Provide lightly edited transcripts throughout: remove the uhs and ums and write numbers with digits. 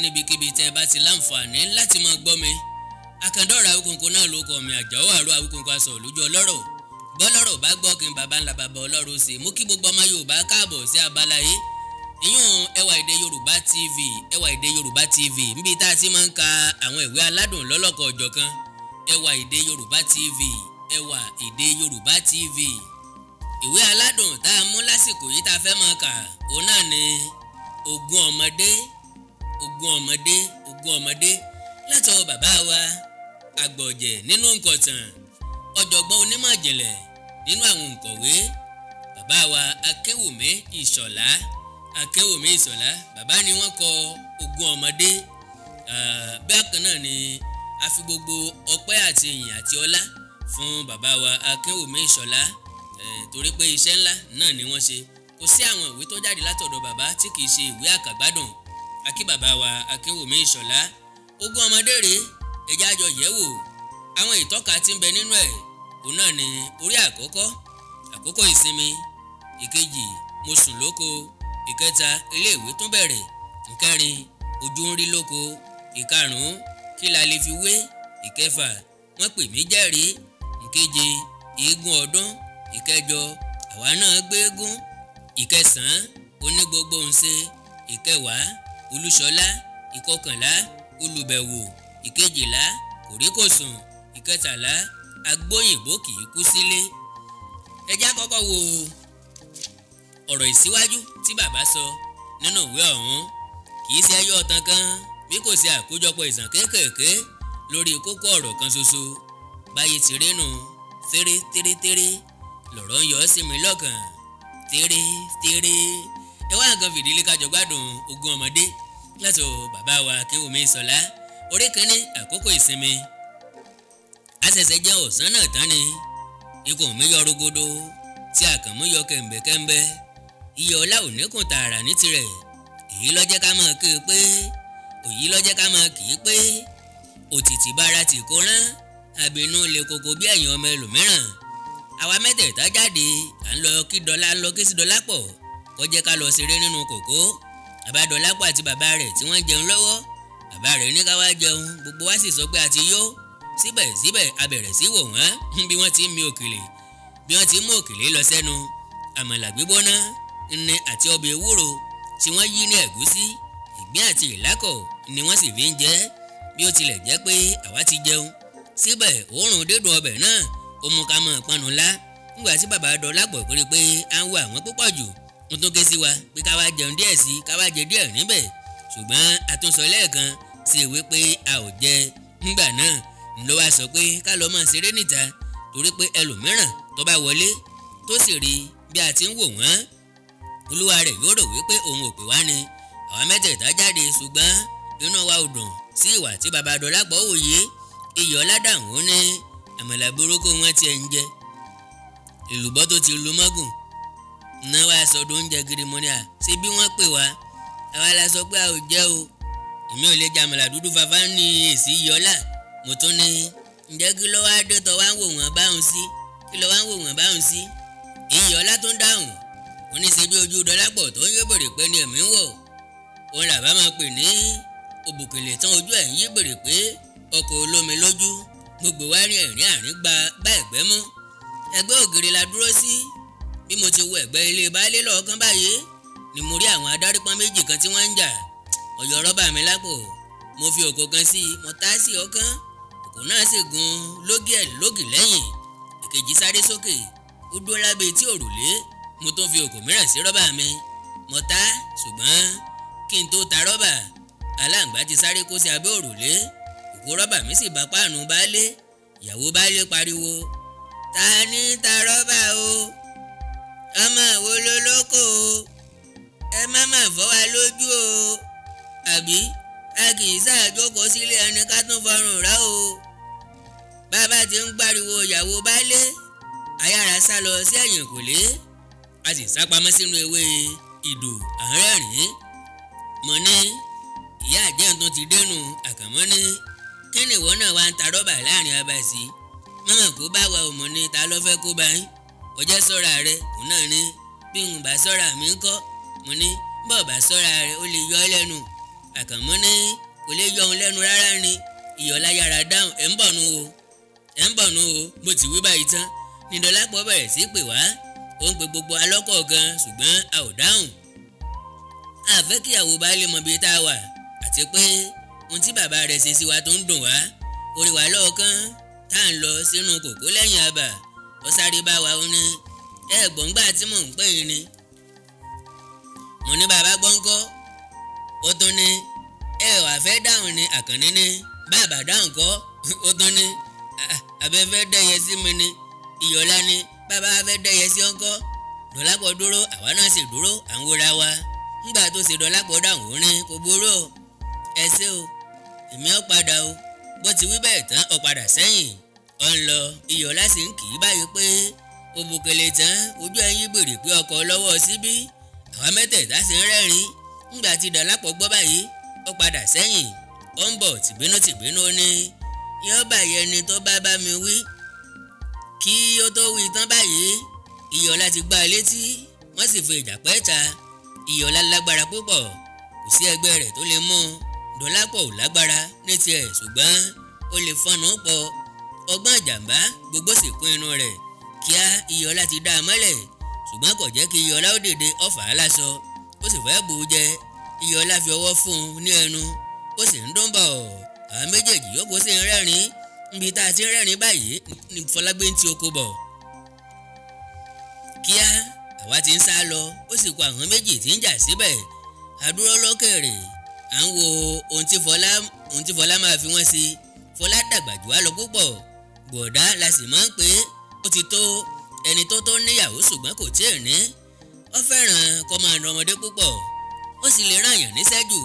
níbikíbi tẹ́ ẹ bá ti láǹfààní láti máa gbọ́ mi. Àkàndọ̀rọ̀ Awíkonko náà ló kọ́ mi Àjàó Àrò Awíkonko aṣọ lójú ọlọ́rọ̀. Bọ́lọ́rọ̀ bá gbọ́ kí n bàbá ńlá bàbá ọlọ́rọ̀ sí mú kí gbogbo ọmọ Yorùbá káàbọ̀ sí abala yìí. Ìyún Ẹwà Èdè Yorùbá TV, Ẹwà Èdè Yorùbá TV níbi tá a ti máa ń ka àwọn ìwé aládùn lọ́lọ́kọ̀ ọ̀jọ̀kan. Ẹwà Èdè Yorùbá TV, Ẹwà Èdè Yorùbá TV. Ìwé aládùn tá a mú lásìkò yìí tá a fẹ́ máa kà òun náà ni Ogún Ọmọdé, Ogún Ọmọdé, Ogún Ọmọdé látọwọ́ bàbá wa àgbọ̀jẹ̀ nínú nkọ̀tàn, ọ̀jọ̀gbọ́n onímọ̀ ìjìnlẹ̀ nínú àwọn òǹkọ̀wé, bàbá wa Akéwùmí Ìṣọ̀lá, Akéwùmí Ìṣọ̀lá, bàbá ni wọ́n kọ Ogún Ọmọdé. Bákan náà ni a fi gbogbo ọpẹ́ àti ìyìn àti ọlá fún bàbá wa Akéwùmí Ìṣọ̀lá torí pé iṣẹ́ ńlá náà ni wọ́n ṣe. Kò sí àwọn ìwé tó jáde látọ̀dọ̀ bàbá tí kìí ṣe ìwé àkàgbádùn. Akí bàbá wa Akéwùmí Ìṣọ̀lá. Ogún Ọmọdé rèé, ẹjẹ́ àjọ yẹ̀wò àwọn ìtọ́ka tí ń bẹ nínú ẹ̀. Òun náà ni orí àkọ́kọ́, àkókò ìsinmi; ìkejì, mo sùn lóko; ìkẹta, iléèwé tún bẹ̀rẹ̀; ìkẹrin, ojú ń rí lóko; ìkarùn-ún, kí la lè fi wé; ìkẹfà, wọ́n pè mí jẹ́rìí; ìkeje, eégún ọdún; ìkẹjọ, àwa náà gbé eégún; ìkẹsàn-án, oní gbogbo ń ṣe; ìkẹwàá, Olúṣọlá; ìkọkànlá, olùbẹ̀wò; ìkejìlá, kòríkòsùn; ìkẹtàlá, agbóyìnbó kì í kú sílé. Ẹ jẹ́ á kọ́kọ́ wo ọ̀rọ̀ ìsíwájú tí bàbá sọ nínú ìwé ọ̀hún. Kì í ṣe ẹyọ ọ̀tàn kan bí kò ṣe àkójọpọ̀ ìtàn kéékèèké lórí kókó ọ̀rọ̀ kan ṣoṣo. Báyìí ti rí nù, téré lọ̀rọ̀ ń yọ sí mi lọ́kàn, téré. Ẹ wá nǹkan fìdílé kájọ gbádùn Ogún Ọmọdé láti bàbá wa Akéwùmí Ìṣọ̀lá. Orí kìíní, àkókò ìsinmi. Àṣẹ̀ṣẹ̀ jẹ́ ọ̀sán náà tán ni ikùn mi yọ rogodo tí àkànmú yọ kẹ̀ǹbẹ̀kẹ̀ǹbẹ̀. Iye ọlá ò níkùn tààrà ní tirẹ̀. Èyí ló jẹ́ ká máa kí i pé, òyí ló jẹ́ ká máa kì í pé òtítì bára tì kó rán, àbínú lè koko bí ẹ̀yìn ọmọ ẹlòmíràn. Àwa mẹ́tẹ̀ẹ̀ta jáde, à ń lọ kí sí Dọlápọ̀ kó jẹ́ ká lọ ṣeré nínú kòkó. Bàbá Dọlápọ̀ àti bàbá rẹ̀ tí wọ́n jẹun lọ́wọ́. Bàbá rẹ̀ ní ká wá jẹun, gbogbo wa sì sọ pé a ti yó. Síbẹ̀síbẹ̀ a bẹ̀rẹ̀ sí wò wọ́n bí wọ́n ti ń mi òkèlè, bí wọ́n ti ń mú òkèlè lọ sẹ́nu. Àmàlà gbígbóná ní àti ọbẹ̀ ewúro tí wọ́n yí ní ẹ̀gúsí, ìgbín àti ìlákọ̀ ni wọ́n sì fi ń jẹ. Bí ó tilẹ̀ jẹ́ pé àwa ti jẹun, síbẹ̀ òórùn dídùn ọbẹ̀ náà ó mú ká máa pọnù lá. Nígbà tí bàbá Dọlápọ̀ pé à ń wo àwọn púpọ̀ jù, wọ́n tún ké sí wa pé ká wá jẹun díẹ̀ sí, ká wá jẹ díẹ̀ níbẹ̀. Ṣùgbọ́n a tún sọ lẹ́ẹ̀kan sí ìwé pé a ò jẹ. Nígbà náà ló wá sọ pé ká lọ máa ṣeré níta torí pé ẹlòmíràn tó bá wọlé tó sì rí bí a ti ń wò wọ́n, olúwa rẹ̀ yóò rò wípé òun ò pè wá ni. Àwa mẹ́tẹ̀ẹ̀ta jáde, ṣùgbọ́n inú wa ò dùn sí ìwà tí bàbá Dọlápọ̀ wòye. Iyọ̀ ládàmú ní àmàlà burúkú wọn tiẹ̀ ń jẹ. Èlùbọ́ tó ti lu mọ́gùn náà wá sọdún oúnjẹ gidi mọ́ ni ṣé bí wọ́n pè wá, àwa la sọ pé a ò jẹ́ o. Èmi ò lè jẹ àmàlà dúdú fàfà ní èsì Iyọ̀lá. Mo tún ní ǹjẹ́ kí ló wá dé tó wá ń wò wọ́n báhùn sí, kí ló wá ń wò wọ́n báhùn sí. Iyọ̀lá tó ń dáhùn, ó ní ṣe bí ojú Dọlápọ̀ tó ń yé bèrè pé ni èmi ń wò. Òun làbá máa pè ní òbùkèlè tán ojú ẹ̀ ń yé bèrè pé ọkọ̀ olómi lójú. Gbogbo wa rí ẹ̀rín àrín gba ẹ̀gbẹ́ mú. Ẹgbẹ́ ògiri la dúró sí. Bí mo ti wo ẹ̀gbẹ́ ilé baálé lọ́ọ̀kan báyìí ni mo rí àwọn adárípọ́n méjì kan tí wọ́n ń jà. Mo yọ rọ́bà mi lápò, mo fi òkò kan sí i, mo tá sí ọ̀kan. Òkò náà sì gun lógì lẹ́yìn. Ìkejì sáré sókè, ó dúró lábẹ́ etí òrùlé. Mo tún fi òkò mìíràn sí rọ́bà mi, mo tá, ṣùgbọ́n kí n tó ta rọ́bà, aláǹgbá ti sáré kó sí abẹ́ òrùlé. Òkò rọ́bà mi sì bá páànù baálé. Ìyàwó baálé pariwo, ta ní ta rọ́bà o? Ọmọ wo ló lóko o? Ẹ má mà fọ́ wa lójú o. Àbí a kì í ṣàjókòó sílé ẹni ká tún fọrùn rá o. Bàbá ti ń gbáriwo ìyàwó baálé, ayára sá lọ sí ẹ̀yìnkùlé. A sì sá pamọ́ sínú ewé ìdò àárẹ̀rín. Mo ní ìyá àjẹ́ tó ti dénú. Àkànmọ́ ní kí ni ìwọ náà wá ń ta rọ́bà láàrin abàsí? Mọ́mọ́ kó bá wa ò mọ̀ ní ta ló fẹ́ kó bá yín. Ó jẹ́ sọ́ra rẹ̀. Òun náà ní bí n bá sọ́ra mi ń kọ́. Mo ní bọ́ọ̀ bá sọ́ra rẹ̀ ó lè yọ ẹ́ lẹ́nu. Àkànmú ní kò lè yọ òun lẹ́nu rárá ni. Ìyọ̀lá yára dáhùn ẹ̀ ń bọ̀ nù o mo ti wí báyìí tán ní Dọlápọ̀ bẹ̀rẹ̀ sí pè wá. Ó ń pe gbogbo alọ́kọ̀ọ̀kan ṣùgbọ́n a ò dáhùn. A fẹ́ kíyàwó baálé mọ ibi tá a wà àti pé ohun tí bàbá rẹ̀ ṣe sí wa tó ń dùn wá. Orí wa lọ́ọ̀kan tá à ń lọ sínú kòkó lẹ́yìn abà. Ó sáré bá wa ó ní gbọ̀ngbà tí mò ń pè yín ni. Mo ní bàbá gbọ́ńkọ́. Ó tún ní wà fẹ́ dáhùn ni. Àkànní ní bàbá dáhùn kọ́. Ó tún ní abẹ́fẹ́ dẹ́yẹ sí mi ni. Ìyọ̀lá ní bàbá fẹ́ dẹ́yẹ sí ọkọ́. Dọ̀lápọ̀ dúró àwa náà sì dúró à ń wòra wa. Nígbà tó ṣe Dọ̀lápọ̀ dáhùn ó ní kò burú o. Ẹ ṣé o èmi ó padà o. Bó ti wí bẹ́ẹ̀ tán ó padà sẹ́yìn. Ó ń lọ. Ìyọ̀lá sì ń kì í báyìí pé ó bùkẹ́lẹ́ tán ojú ẹ̀yìn bèrè pé ọkọ̀ lọ́wọ́ síbí. Àwa mẹ́tẹ̀ẹ̀ta sì ń rẹ́rìn. Nígbà tí Dọ̀lápọ̀ gbọ́ báyìí ó padà sẹ́yìn. Ó ń bọ̀ tìbínú ní yóò bàyẹ̀ ni tó bá mi wí. Kí ó tó wí tán báyìí Ìyọ̀lá ti gbá létí. Wọ́n sì fi ìjà pẹ́ ta. Ìyọ̀lá lágbára púpọ̀ kò sí ẹgbẹ́ rẹ̀ tó lè mú. Dọ̀lápọ̀ ò lágbára ní tiẹ̀ ṣùgbọ́n ó lè fọ́nù pọ̀. Ọgbọ́n ìjàmbá gbogbo sì kún inú rẹ̀. Kíá Ìyọ̀lá ti dá a mọ́lẹ̀ ṣùgbọ́n kò jẹ́ kí Ìyọ̀lá ó dèdè ọ̀fà aláṣọ. Ó sì fẹ́ bù ú jẹ. Ìyọ̀lá fi ọwọ́ fún un ní ẹnu. Ó sì ń dún bọ̀. Àwọn méjèèjì yòókù sì ń rẹ́rìn. Níbi tá a ti ń rẹ́rìn báyìí ni Fọlágbé ń ti oko bọ̀. Kíá àwa ti ń sá lọ. Ó sì kó àwọn méjì tí ń jà síbẹ̀. A dúró lókèrè à ń wo ohun tí Fọlá máa fi wọ́n sí. Fọlá dàgbà jù wá lọ púpọ̀. Bọ̀dá la sì máa ń pè é. Ó ti tó ẹni tó níyàwó ṣùgbọ́n kò tí ì ní. Ó fẹ́ràn kó máa na ọmọdé púpọ̀. Ó sì lè ràn yàn níṣẹ́ jù.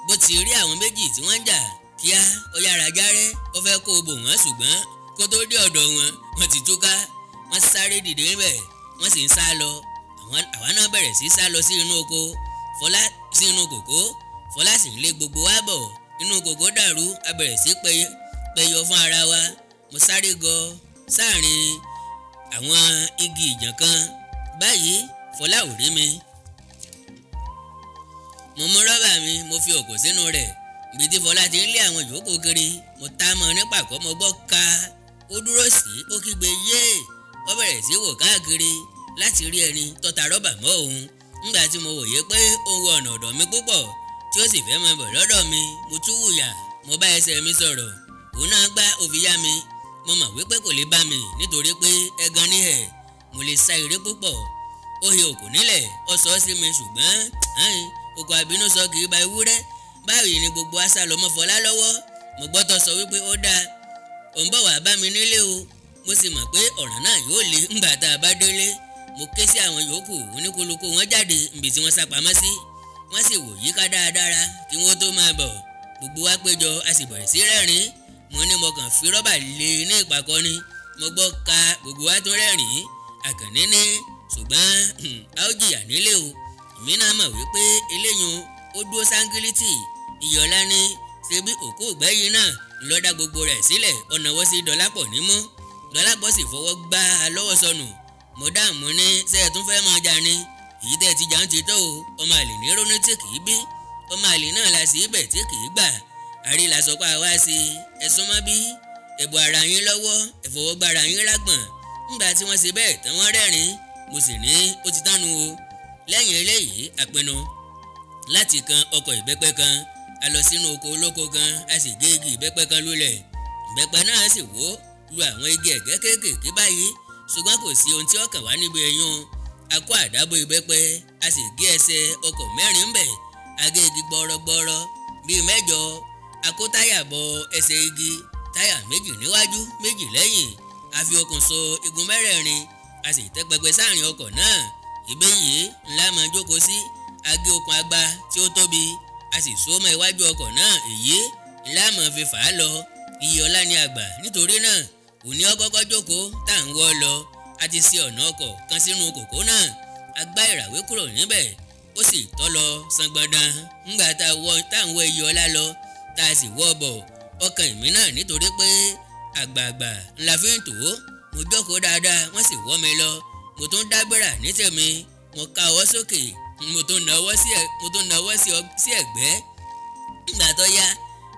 Bó ti rí àwọn méjì tí wọ́n ń jà kíá ó yára járẹ́. Ó fẹ́ kó bò wọ́n ṣùgbọ́n kó tó dé ọ̀dọ̀ wọn wọ́n ti túká. Wọ́n sáré dìde níbẹ̀ wọ́n sì ń sá lọ. Àwa náà bẹ̀rẹ̀ sí sá lọ sí inú oko. Fọlá sí inú kòkó. Fọlá sì ń lé gbogbo wa bọ̀. Inú kòkó dàrú a bẹ̀rẹ̀ sí pẹyọ fún ara wa. Mo sáré gọ sáàrin àwọn igi ìjàn kan. Báyìí Fọlá ò rí mi. Mo mú rọ́bà mi mo fi òkò sínú rẹ̀. Ibi tí Fọlá ti ń lé àwọn yòókù kiri mo tá mọ́ ní pàkọ́ mo gbọ́ ká. Ó dúró sí ó kígbe yé. Ó bẹ̀rẹ̀ sí wò káàkiri láti rí ẹni tó ta rọ́bà mọ́ òun. Nígbà tí mo wòye pé ó ń wọ ọ̀nà ọ̀dọ̀ mi púpọ̀ tí ó sì fẹ́ mọ bọ̀ lọ́dọ̀ mi mo tún wùyà. Mo bá ẹsẹ̀ mi sọ̀rọ̀. Òun náà gbá òfin yá mi. Mo mọ̀ wípé kò lè bá mi nítorí pé ẹgan ní ẹ̀. Mo lè sá eré púpọ̀. Ó he òkú nílẹ̀ ó sọ sí mi ṣùgbọ́n oko àbínú sọ kì í ba ewúrẹ́. Báyìí ni gbogbo àṣà lọ mọ́ Fọlá lọ́wọ́. Mo gbọ́ tó sọ wípé ó dáa ò ń bọ̀ wá bá mi nílé o. Mo sì mọ̀ pé ọ̀ràn náà yóò le ńgbà tá a bá délé. Mo ké sí àwọn yòókù oníkólókó wọn jáde níbi tí wọ́n sá pamọ́ sí. Wọ́n sì wò yíká dáradára kí wọ́n tó máa bọ̀. Gbogbo wa péjọ a sì bẹ̀rẹ̀ sí rẹ́rìn. Mo ní mo kàn fi rọ́bà lé ní ìpàkọ́ ni. Mo gbọ́ ka gbogbo wa tún rẹ́rìn. Àkànní ní ṣùgbọ́n a ó jìyà nílé o. Èmi náà mọ̀ wípé eléyìí ó dúró sángílítì. Ìyọ̀lá ní ṣebí òkú ògbẹ́yìn náà lọ́dá gbogbo rẹ̀ sílẹ̀. Ó nawọ́ sí Dọlápọ̀ nímú. Dọlápọ̀ sì fọwọ́ gbá a lọ́wọ́ sọnù. Mo dáhùn mo ní ṣé ẹ tún fẹ́ máa jà ni. Èyí tẹ́ ti jà ń ti tó o. Ọmọ àlè ní ronú tí kì í bí. Ọmọ àlè náà la sí ibẹ̀ tí kì í gbà. Àrí la sọ pé àwa sí ẹ̀sùn mọ́ bí. Ẹ̀bù ara yín lọ́wọ́ ẹ̀fọwọ́gbára yín lágbọ̀n. Nígbà tí wọ́n ṣe bẹ́ẹ̀ tán wọ́n rẹ́rìn. Mo sì ní ó ti tánu o. Lẹ́yìn eléyìí a pinnu láti kan ọkọ̀ ìbẹ́pẹ́ kan. A lọ sínú oko olóko kan a sì gé igi ìbẹ́pẹ́ kan lulẹ̀. Ìbẹ́pẹ́ náà sì wó lu àwọn igi ẹ̀gẹ́ kéékèèké báyìí ṣùgbọ́n kò sí ohun tí ó kàn wá níbi ẹ̀yún. A kó àdábò ìbẹ́pẹ́ a sì gé ẹsẹ̀ ọkọ̀ mẹ́rin ń bẹ̀. A gé igi gbọ́rọ́gbọ́rọ́ bíi 8. A kó táyà bọ ẹsẹ̀ igi táyà 2 níwájú 2 lẹ́yìn. A fi okùn so igun mẹ́rẹ̀ẹ̀rin a sì tẹ́ pẹpẹ sáàrin ọkọ̀ náà. Ibẹ̀ yìí ńlá máa jókòó sí. A gé okùn agba tí ó tóbi a sì so mọ́ iwájú ọkọ̀ náà. Èyí ńlá máa fi fà á lọ. Ìyọ̀lá ni àgbà nítorí náà òní ọkọ̀kọ́ jókòó tá à ń wọ́ lọ. A ti ṣe ọ̀nà ọkọ̀ kan sínú kòkó náà. A gbá ìràwé kúrò níbẹ̀ ó sì tọ́ lọ sangbọ̀ndàn. Ńgbà tá à ń wọ Ìyọ̀lá lọ tá a sì wọ́ bọ̀ ọkàn èmi náà nítorí pé àgbààgbà ńlá fi ń tò ó. Mo jókòó dáadáa wọ́n sì wọ́ mi lọ. Mo tún dágbéra ní tèmi. Mo ká ọwọ́ sókè mo tún nawọ́ sí ẹ̀gbẹ́. nígbà tó yá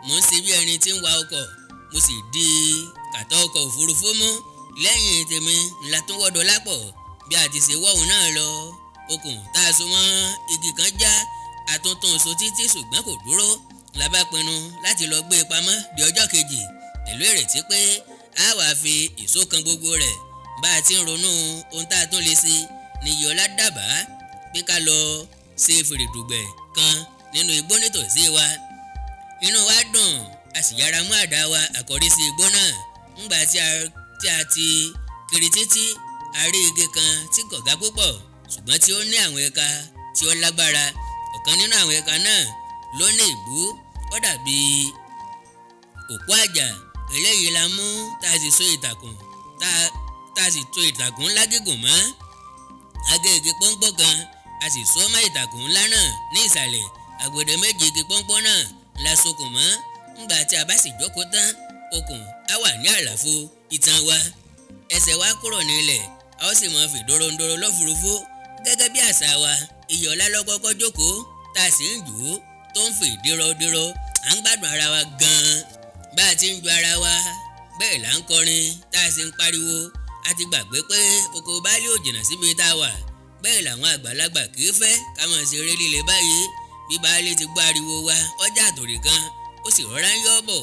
mò ń ṣe bí ẹni tí ń wa ọkọ̀ mo sì di kàtà ọkọ̀ òfurufú mú lẹ́yìn tèmi ńlá tó wọ́dọ̀ lápọ̀ bí a ti ṣe wọ́hùn náà lọ okùn tá a so mọ́ igi kan já àtúntún so títí ṣùgbọ́n kò dúró la bá pinnu láti lọ gbé e pamọ́ di ọjọ́ kejì pẹ̀lú ìrètí pé a wà fi ìṣó kan gbogbo rẹ̀ bá a ti ń ronú ohun tá a tún lè ṣe ni Yọlá dábàá pé ká lọ ṣe fèrèdùgbẹ̀ kan nínú igbó nítòsí wa inú wa dùn a sì yára mú àdá wa àkọ́rí sí igbó náà ńgbà tí a ti kiri títí a rí igi kan tí kò ga púpọ̀ ṣùgbọ́n tí ó ní àwọn ẹ̀ka tí ó lágbára ọ̀kan nínú àwọn ẹ̀ka náà ló ní ìbú ó dàbí òpó àjà eléyìí la mú tá a sì so ìtàkùn tá a sì to ìtàkùn ńlá gígùn mọ́ agé igi pọ́npọ́n kan a sì so mọ́ ìtàkùn ńlá náà ní ìsàlẹ̀ àgbòdè méjì igi pọ́npọ́n náà la sokùn mọ́ ńgbà tí a bá sì jókòó tán okùn á wà ní àlàfo itan wa ẹsẹ̀ wa kúrò nílẹ̀ a ó sì máa fi dòròǹdòrò lọ́furufú gẹ́gẹ́ bí àṣà wa Iyọ̀lá ló kọ́kọ́ jókòó tá a sì ń jù ú tó ń fi dírọ́dírọ́ à ń gbádùn ara wa gan-an bá a ti ń ju ara wa bẹ́ẹ̀ là ń kọrin tá a sì ń pariwo a ti gbàgbé pé oko baálé ò jìnnà síbi tá a wà bẹ́ẹ̀ làwọn àgbàlagbà kì í fẹ́ ká máa ṣeré líle báyìí bí baálé ti gbọ́ ariwo wa ọjà àtòrí kan ó sì rọra ń yọ́ bọ̀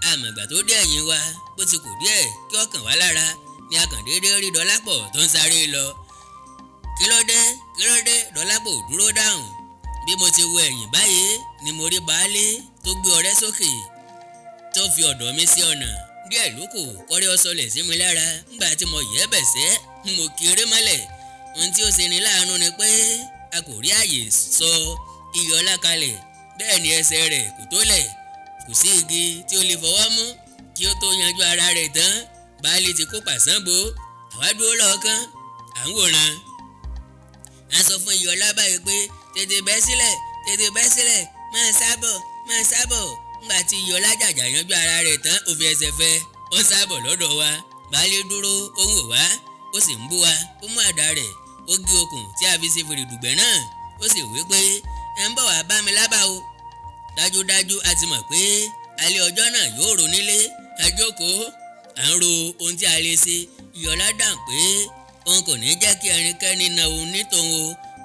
àmọ̀gbà tó dé ẹ̀yìn wa bó ti kù díẹ̀ kí ọkàn wá lára ni a kàn déédéé rí Dọlápọ̀ tó ń sáré lọ kí ló dé Dọlápọ̀ ò dúró dáhùn bí mo ti wo ẹ̀yìn báyìí ni mo rí baálé tó gbé ọ̀rẹ́ sókè tó fi ọ̀dọ̀ mi sí ọ̀nà díẹ̀ lóko kọ́rẹ́ ọ̀sọ̀lẹ̀ sí mi lára ńgbà tí mo yẹ̀ bẹ̀sẹ̀ mo kéré mọ́lẹ̀ ohun tí ó ṣe ni láàánú ni pé a kò rí àyè sọ Iyọ̀lá kalẹ̀ bẹ́ẹ̀ ni ẹsẹ̀ rẹ̀ kò tólẹ̀ kò sí igi tí ó lè fọwọ́ mú kí ó tó yanjú ara rẹ̀ tán baálé ti kó pàṣán bo àwa dúró lọ́ọ̀kan à ń wòran a sọ fún Iyọ̀lá báyìí pé tètè bẹ́ sílẹ̀ máa sábọ̀ ńgbà tí Iyọ̀lá jàjà yanjú ara rẹ̀ tán ó fi ẹsẹ̀ fẹ́ ó ń sábọ̀ lọ́dọ̀ wa baálé dúró ó ń wò wá ó sì ń bú wa ó mú àdá rẹ̀ ó gé okùn tí a fi ṣe fèrèdùgbẹ̀ náà ó sì wí pé ẹ ń bọ̀ wá bá mi lábà o dájúdájú a ti mọ̀ pé alẹ́ ọjọ́ náà yóò ro nílé a jókòó à ń ro ohun tí a lè ṣe Iyọ̀lá dáhùn pé òun kò ní jẹ́ kí ẹnikẹ́ni na òun ní tòun o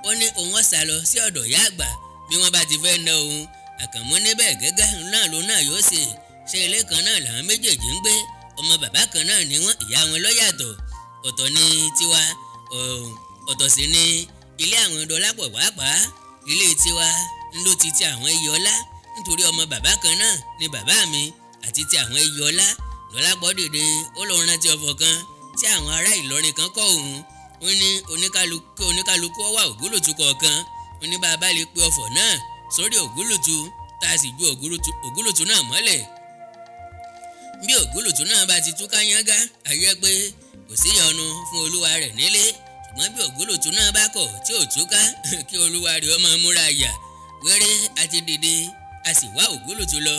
ó ní òun ọ̀sà lọ sí ọ̀dọ̀ ìyá àgbà bí wọ́n bá ti fẹ́ na òun Àkànmú níbẹ̀ gẹ́gẹ́ náà ló náà yóò ṣe ilé kan náà làwọn méjèèjì ń gbé ọmọ bàbá kan náà ni wọ́n ìyá wọn ló yàtọ̀ ọ̀tọ̀ ni tiwa ọ̀tọ̀ sì ni ilé àwọn Dọlápọ̀ pàápàá ilé tiwa ló ti àwọn Iyọ̀lá nítorí ọmọ bàbá kan náà ni bàbá mi àti ti àwọn Iyọ̀lá Dọlápọ̀ dìde ó lóun rántí ọ̀fọ̀ kan tí àwọn ará Ìlọrin kan kọ́ òun ó ní oníkálukú wá ògúlùtù kọ̀ọ̀kan ó ní bàbá lè pe ọ̀fọ̀ náà sórí ògúlùtù tá a sì ju ògúlùtù náà mọ́lẹ̀ bí ògúlùtù náà bá ti túká yángá àyẹ pé kò sí ìyọnu fún olúwa rẹ̀ nílé ṣùgbọ́n bí ògúlùtù náà bá kọ̀ tí ò túká kí olúwa rẹ̀ ó máa múra yà wẹ́rẹ́ àti dìde a sì wá ògúlùtù lọ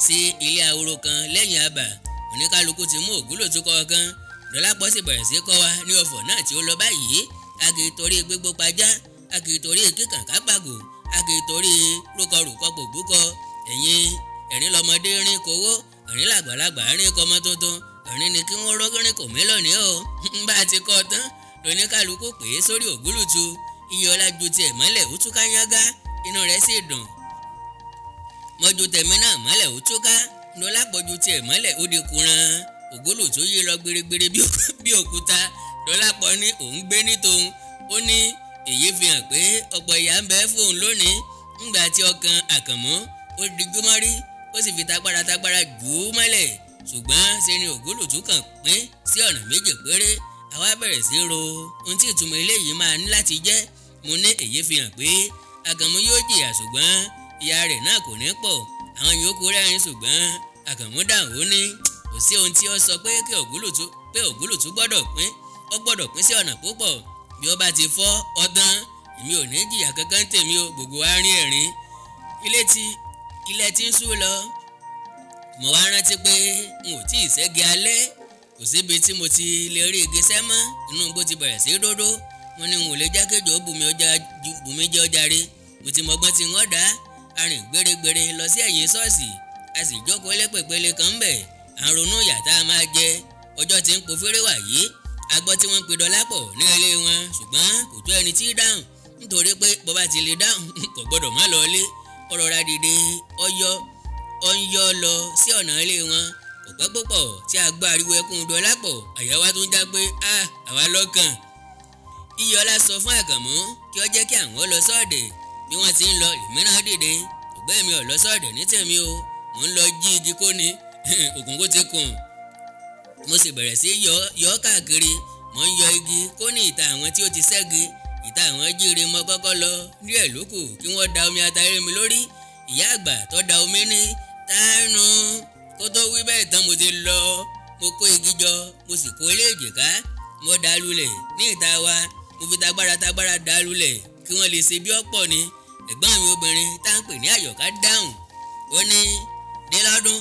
sí ilé ahoro kan lẹ́yìn abà oníkálukú ti mú ògúlùtù kọ̀ọ̀kan Dọlápọ̀ sì bẹ̀rẹ̀ sí kọ́ wa ní ọ̀fọ̀ náà tí ó lọ báyìí a kì í torí gbégbó pajá a kì í torí kíkàn kápágò a kì í torí rúkọrùkọ pòbúkọ ẹ̀rín lọmọdé rín kówó ẹ̀rín làgbàlagbà rín kọmọ tuntun ẹ̀rín ni kí wọ́n rọ́gírín kò mélòó o bá a ti kọ́ tán lóníkálukú pè é sórí ògúlùtù Iyọ̀lá ju tiẹ̀ mọ́lẹ̀ ó túká yángá inú rẹ̀ sì dùn mọ́jú tẹ̀mí náà mọ́lẹ̀ ó túká Dọlápọ̀ ju tiẹ̀ mọ́lẹ̀ ó di kuran ògúlùtù yí lọ gbérégbéré bí òkúta Dọlápọ̀ ní òun gbé ní tòun ó ní èyí fi hàn pé ọ̀pọ̀ ìyà ń bẹ fóun lónìí ńgbà tí ọkàn Àkànmú ó dijú mọ́rí ó sì fi tagbára jù ú mọ́lẹ̀ ṣùgbọ́n ṣe ni ògúlùtù kàn pín sí ọ̀nà méje péré àwa bẹ̀rẹ̀ sí ro ohun tí ìtumọ̀ eléyìí máa ní láti jẹ́ mo ní èyí fi hàn pé Àkànmú yóò jìyà ṣùgbọ́n ìyà rẹ̀ náà kò ní pọ̀ àwọn yòókù rẹ́rìn ṣùgbọ́n Àkànmú dáhùn ó ní kò sí ohun tí ó sọ pé ògúlùtù gbọ́dọ̀ pín sí ọ̀nà púpọ̀ bí ó bá ti fọ́ ọdán èmi ò ní jìyà kankan tèmi o gbogbo wa rín ẹ̀rín ilẹ̀ tí ń ṣú lọ mo wá rántí pé n ò tí ì ṣẹ́gi alẹ́ kò síbi tí mo ti lè rí igi sẹ́ mọ́ inú igbó ti bẹ̀rẹ̀ sí dódó mo ní n ò lè jákèjọ́ bùnmi jẹ́ ọjà rí mo ti mọgbọ́n tí wọ́n dá a rìn gbèrègbèrè lọ sí ẹ̀yìn ṣọ́ọ̀ṣì a sì jókòó lépèpele kan ńbẹ̀ à ń ronú ìyà tá a máa jẹ ọjọ́ tí ń po fèrè wàyí a gbọ́ tí wọ́n ń pe Dọlápọ̀ ní ilé wọn ṣùgbọ́n kò tó ẹni tí ì dáhùn nítorí pé bó bá ti lè dáhùn kò gbọ́dọ̀ má lọ ilé ọ̀rọ̀ ra dìde ọyọ́ lọ sí ọ̀nà ilé wọn kò pẹ́ púpọ̀ tí a gbọ́ ariwo ẹkún Dọlápọ̀ àyà wa tó ń já pé àwa lọ́kàn. Iyọlá sọ fún Àkànmú kí ó jẹ́ kí àwọn lọ sọ́ọ̀dẹ̀ bí wọ́n ti ń lọ ìmíràn dìde ṣùgbọ́n èmi ò lọ sọ́ọ̀dẹ̀ ní tèmi o mò ń lọ jí igi kó ni òkùnkùn ti kùn mo sì bẹ̀rẹ̀ sí yọ káàkiri mò ń yọ igi kó ní ìta àwọn tí ó ti ṣẹ́gi ìta àwọn jíire mọ́ kọ́kọ́ lọ díẹ̀ lókù kí wọ́n da omi atare mi lórí ìyá àgbà tó da omi ní tánu kó tó wí bẹ́ẹ̀ tán mo ti lọ mo kó igi jọ mo sì kó ilé èjìká mo dá lulẹ̀ ní ìta wa mo fi tagbára dá lulẹ̀ kí wọ́n lè ṣe bí ọ̀pọ̀ ni ẹ̀gbọ́n mi obìnrin tá ń pè ní Àyọ̀ká dáhùn ó ní Délọ́dún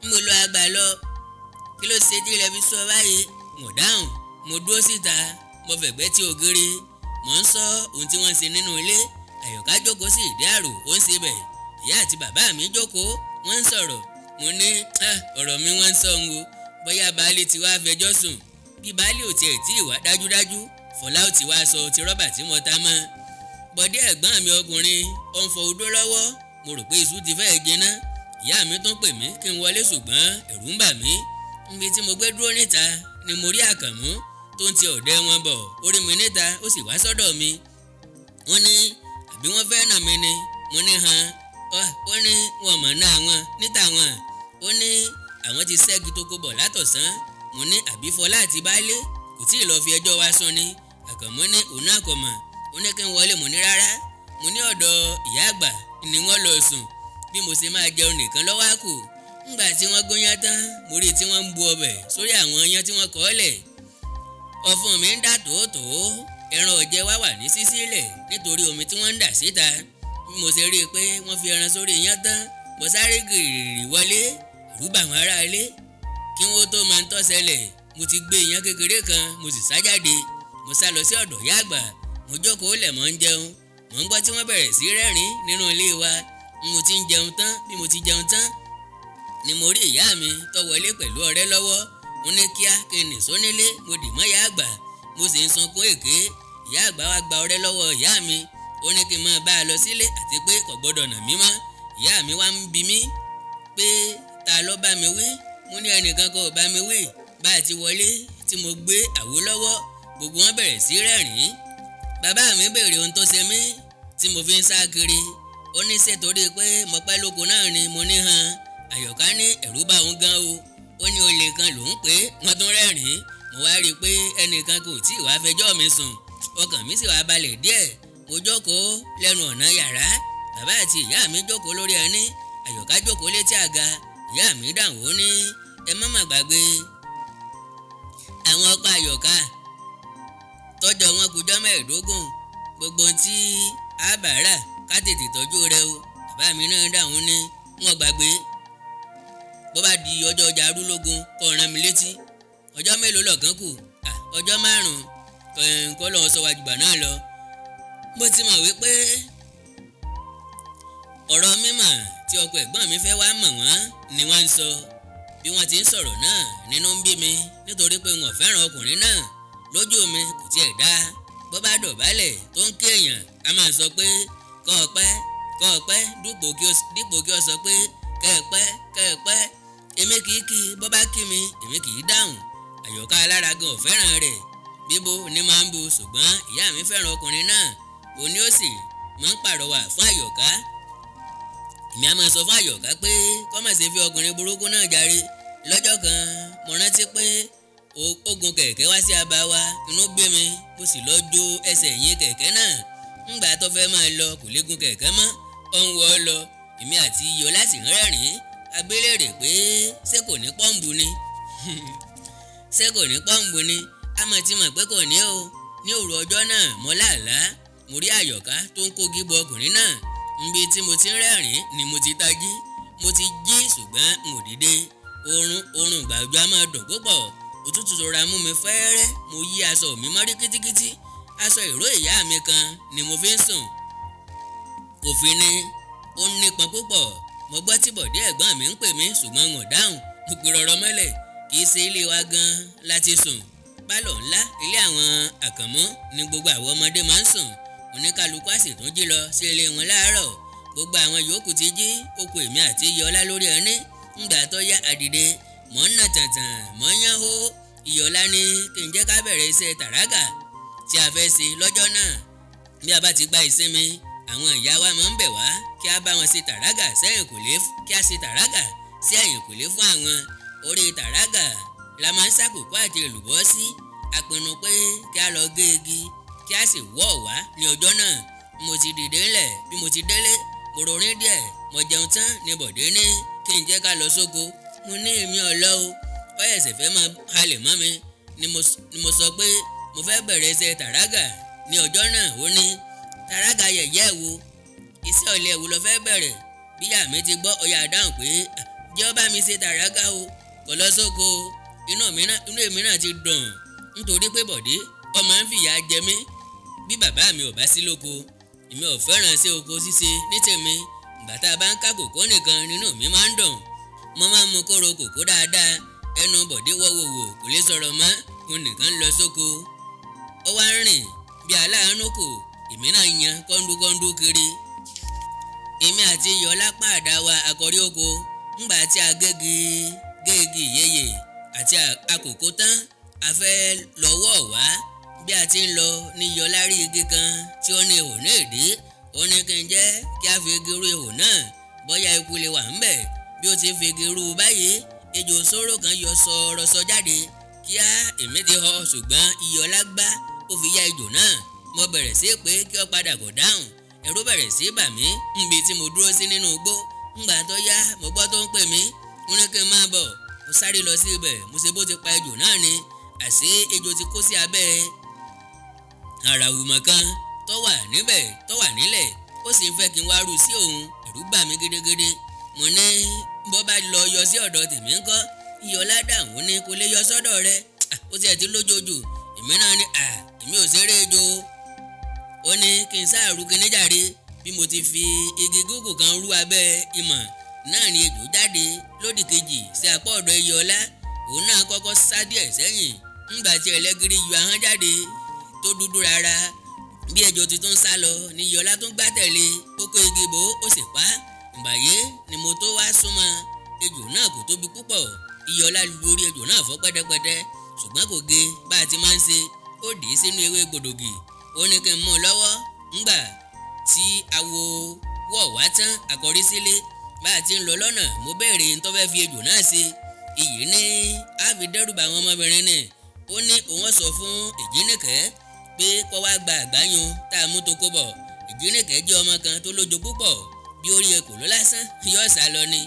ń mo lọ àgbà lọ kí ló ṣe tí ilẹ̀ fi sọ báyìí mo dáhùn mo dúró síta mo fẹ̀gbẹ́ tí ògiri mò ń sọ ohun tí wọ́n ń ṣe nínú ilé Àyọ̀ká jókòó sí ìdí àrò ó ń ṣe bẹ̀ ìyá àti bàbá mi jókòó wọ́n ń sọ̀rọ̀ mo ní ọ̀rọ̀ mi wọ́n ń sọ ń wo bóyá baálé ti wá fẹjọ́ sùn bí baálé ò tiẹ̀ tí ì wá dájúdájú Fọlá ò ti wá sọ ti rọ́bà tí mo ta mọ́ Bọ̀dé ẹ̀gbọ́n mi ọkùnrin ó ń fọ odó lọ́wọ́ mo rò pé iṣu ti fẹ́ẹ́ jiná ìyá mi tún pè mí kí n wọlé ṣùgbọ́n ẹ̀rù ń bà mí níbi tí mo gbé dúró níta ni mo rí Àkànmú tó ń ti ọ̀dẹ wọn bọ̀ ó rí mi níta ó sì wá sọ́dọ̀ mi wọ́n ní àbí wọ́n fẹ́ nà mí ni mo ní hàn ó ní wọn mọ̀ náà wọn níta wọn ó ní àwọn ti ṣẹ́gi tó kó bọ̀ látọ̀sán mo ní àbí Fọlá àti baálé kò tí ì lọ́ọ́ fi ẹjọ́ wa sùn ni Àkànmú ní òun náà kò mọ̀ ó ní kí n wọlé mo ní rárá mo ní ọ̀dọ̀ ìyá àgbà ni wọ́n lọ sùn bí mo ṣe máa jẹun nìkan lọ́wọ́ àkù ńgbà tí wọ́n gúnyán tán mo rí tí wọ́n ń bu ọbẹ̀ sórí àwọn iyán tí wọ́n kọ́ lẹ̀ ọ̀fun mi ń dà tòótòó ẹran ọ̀jẹ̀ wá wà ní sísílẹ̀ nítorí omi tí wọ́n ń dà síta bí mo ṣe rí i pé wọ́n fi ẹran sórí iyán tán mo sáré gìrì wọlé rúbà àwọn ará ilé kí wọ́n tó máa ń tó ṣẹlẹ̀ mo ti gbé iyán kékeré kan mo sì sá jáde mo sá lọ sí ọ̀dọ̀ ìyá àgbà mo jókòó lẹ̀ mọ́ ń jẹun mò ń gbọ́ tí wọ́n bẹ̀rẹ̀ sí rẹ́rìn nínú ilé wa mo ti ń jẹun tán bí mo ti jẹun tán ni mo rí ìyá mi tó wọlé pẹ̀lú ọ̀rẹ́ lọ́wọ́ mo ní kíá kí n nìṣó nílé mo dì mọ́ ìyá àgbà mo sì ń sunkún èké ìyá àgbà wa gba ọ̀rẹ́ lọ́wọ́ ìyá mi ó ní kí n máa bá a lọ sílé àti pé kò gbọ́dọ̀ nà mí mọ́ ìyá mi wá ń bi mí pé ta ló bá mi wí mo ní ẹnìkan kò bá mi wí bá a ti wọlé tí mo gbé àwo lọ́wọ́ gbogbo wọn bẹ̀rẹ̀ sí rẹ́rìn-ín bàbá mi béèrè ohun tó ṣe mí tí mo fi ń sá kiri ó ní ṣe torí pé mo pẹ́ lóko náà ni mo ní hàn Àyọ̀ká ní ẹ̀rù bá òun gan o ó ní olè kan lòún pé wọ́n tún rẹ́rìn-ín mo wá rí i pé ẹnìkan kò tí ì wá fẹjọ́ mi sùn ọkàn mi sì wá balẹ̀ díẹ̀ mo jókòó lẹ́nu ọ̀nà yàrá bàbá àti ìyá mi jókòó lórí ẹní Àyọ̀ká jókòó létí àga ìyá mi dáhùn ó ní ẹ má mà gbàgbé àwọn ọkọ Àyọ̀ká tọ́jọ́ wọn kújọ́ mẹ́ẹ̀ẹ́dógún gbogbo tí a bá rà ká tètè tọ́jú rẹ o bàbá mi náà dáhùn ní wọn gbàgbé bó bá di ọjọ́ ọjà arúlógún kó rán mi létí ọjọ́ mélòó lọ́kàn kù ọjọ́ 5 kọ́ lọ́wọ́ sọ wájú gbà náà lọ mo ti mọ̀ wípé ọ̀rọ̀ mímọ̀ tí ọkọ ẹ̀gbọ́n mi fẹ́ wá mọ̀ wọ́n ni wọ́n ń sọ bí wọ́n ti ń sọ̀rọ̀ náà nínú ń bí mi nítorí pé wọn ò fẹ́ràn ọkùnrin náà lójú mi kò tiẹ̀ dá bó bá dọ̀bálẹ̀ tó ń kéèyàn a máa sọ pé kọ́ ọ pẹ́ dípò kí ọ sọ pé kẹ́ ẹ pẹ́ èmi kì í kí bó bá kí mi èmi kì í dáhùn Àyọ̀ká alára gan ò fẹ́ràn rẹ̀ bíbó ni máa ń bu ṣùgbọ́n ìyá mi fẹ́ràn ọkùnrin náà òun ni ó sì máa ń pàrọwà fún Àyọ̀ká èmi á máa sọ fún Àyọ̀ká pé kó má ṣe fi ọkùnrin burúkú náà jàre lọ́jọ́ kan mo rántí pé ó gun kẹ̀kẹ́ wá sí abá wa inú gbé mi mo sì lọ jó ẹsẹ̀ yín kẹ̀kẹ́ náà ńgbà tó fẹ́ máa lọ kò lè gun kẹ̀kẹ́ mọ́ ó ń wọ́ ọ lọ èmi àti Iyọlá sì rẹ́rìn-ín agbélére pé ṣé kò ní pọ́ǹbù ni ṣé kò ní pọ́ǹbù ni a mọ̀ tí mọ̀ pé kò ní o ní òru ọjọ́ náà mo lálàá mo rí Àyọ̀ká tó ń kógi bọ ọkùnrin náà níbi tí mo ti ń rẹ́rìn-ín ni mo ti tají mo ti jí ṣùgbọ́n n ò dìde oorun gbàgbọ́ a máa dùn púpọ̀ òtútù rọra mú mi fẹ́ẹ́rẹ́ mo yí aṣọ mi mọ́rí kítíkítí aṣọ ìró ìyá mi kan ni mo fi ń sùn òfin ni ó nípọn púpọ̀. Mo gbọ́ tí Bọ̀dé ẹ̀gbọ́n mi ń pè mí ṣùgbọ́n wọn ò dáhùn. Mo pe rọrọ mọ́lẹ̀ kì í ṣe ilé wa gan láti sùn. Pálọ̀ ńlá ilé àwọn Àkànmú ni gbogbo àwọn ọmọdé máa ń sùn. Oníkálukú á sì tún jí lọ sí ilé wọn láàárọ̀. Gbogbo àwọn yòókù ti jí, ó kù èmi àti Iyọlá lórí ẹní. Ńgbà tó yá àdìde mọ̀ ń nà tàntàn mọ̀ ń yán hó. Iyọlá ní kí n jẹ́ ká bẹ̀rẹ̀ iṣẹ́ tàràgà tí a fẹ́ ṣe lọ́jọ́ náà. Bí a bá ti gba ìsinmi, àwọn ìyá wa máa ń bẹ̀ wá kí a bá wọn ṣe tàràgà sẹ́yìn kùlé, kí a ṣe tàràgà sí ẹ̀yìn kùlé fún àwọn. Orí tàràgà la máa ń ṣàkókò àti èlùbọ́ sí. A pinnu pé kí a lọ gé igi kí a sì wọ́ wá ní ọjọ́ náà. Mo ti dìde ńlẹ̀, bí mo ti délé mo rorin díẹ̀, mo jẹun tán ni Bọ̀dé ní kí n jẹ́ ká lọ sóko. Mo ní èmi ọ̀lọ́ o. Ó ẹ̀sẹ̀ fẹ́ máa halẹ̀ mọ́ mi ni mo sọ pé mo fẹ́ bẹ̀rẹ̀ iṣẹ́ tàràgà ní ọjọ́ náà. Ó ní tàràgà yẹ̀yẹ́ wo, iṣẹ́ ọ̀lẹ wo lọ fẹ́ bẹ̀rẹ̀? Bíyà mi ti gbọ́, ó yá dáhùn pé jẹ́ ó bá mi ṣe tàràgà o, kò lọ sóko. Inú èmi náà ti dùn nítorí pé Bọ̀dé ọmọ ń fìyà jẹ mí bí bàbá mi ò bá sí lóko. Èmi ò fẹ́ràn sí oko ṣíṣe ní tèmi. Ìgbà tá a bá ń ká kòkó nìkan nínú mi máa ń dùn. Mo máa ń mu kóró kòkó dáadáa. Ẹnu Bọ̀dé wọ́wọ́wọ́ kò lè sọ̀rọ̀ mọ́. Òun nìkan lọ sóko. Ó wá ń rìn bí aláàánú kò. Èmi náà yan kọ́ńdúkọ́ńdú kiri. Èmi àti Iyọlá pàdá wa àkọ́rí oko. Ńgbà tí a gégi ìyeyè àti àkókò tán, a fẹ́ lọ́wọ́ wá. Bí a ti ń lọ ní Iyọlá rí igi kan tí ó ní ihò ní ìdí. Ó ní kí n jẹ́ kí a fi igi rú ihò náà bóyá ikú lè wà ńbẹ̀. Bí ó ti fi igi rú báyìí, ejò sóró kan yọ sọ̀rọ̀sọ jáde. Kíá èmi ti họ ṣùgbọ́n Iyọlá gbá ó fi yá ejò náà. Mo bẹ̀rẹ̀ sí pé kí ó padà kò dáhùn. Ẹ̀rù bẹ̀rẹ̀ sí bà mí níbi tí mo dúró sí nínú igbó. Ńgbà tó yá mo gbọ́ tó ń pè mí. Ó ní kí n máa bọ̀. Mo sáré lọ sí ibẹ̀. Mo ṣe bó ti pa ejò náà ni. Àṣé ejò ti kó sí abẹ́ àràwùmọ̀ kan tó wà nílẹ̀. Ó sì ń fẹ́ kí n wá rú sí òun. Ẹ̀rù bà mí gidigidi. Mo ní bó bá lọ yọ sí ọ̀dọ̀ tèmi ńkọ́? Iyọlá dáhùn ó ní kò lè yọ sọ́dọ̀ rẹ. Ó ti ẹ̀ ti lójoojú. Èmi náà ní èmi ò ṣeré ejò. Ó ní kí n sáàrú kíní jàre. Bí mo ti fi igi gúgù kan rú abẹ́ ìmọ̀ náà ni ejò jáde lódì kejì sí apá ọ̀dọ̀ Iyọlá. Òun náà kọ́kọ́ sá díẹ̀ sẹ́yìn. Ńgbà tí ẹlẹ́gìrì yọ ahọ́n jáde tó dúdú rárá. Bí ejò tuntun sá lọ ni Iyọlá tún gbá tẹ̀lé. Ó kó igi bò ó sì pa. Ìgbàyé ni mo tó wá súnmọ́. Ejò náà kò tóbi púpọ̀. Iyọlá lu orí ejò náà fọ́ pẹ́tẹ́pẹ́tẹ́ ṣùgbọ́n kò gé bá a ti máa ń ṣe. Ó dì í sínú ewé gbòdògì. Ó ní kí n mú un lọ́wọ́. Ńgbà tí awo wọ̀ wá tán àkọ́rí sílé. Bá a ti ń lọ lọ́nà mo béèrè n tó fẹ́ fi ejò náà ṣe. Iyì ní á fi dẹ́rùbà àwọn ọmọbìnrin ni. Ó ní òun sọ fún Èjìnìkẹ́ pé kó wá gba àgbáyún tá a mú tó kó bọ̀. Èjìnìkẹ́ jẹ́ ọmọ kan tó lójo púpọ̀. Bí orí ekò ló lásán yóò sá lọ ni.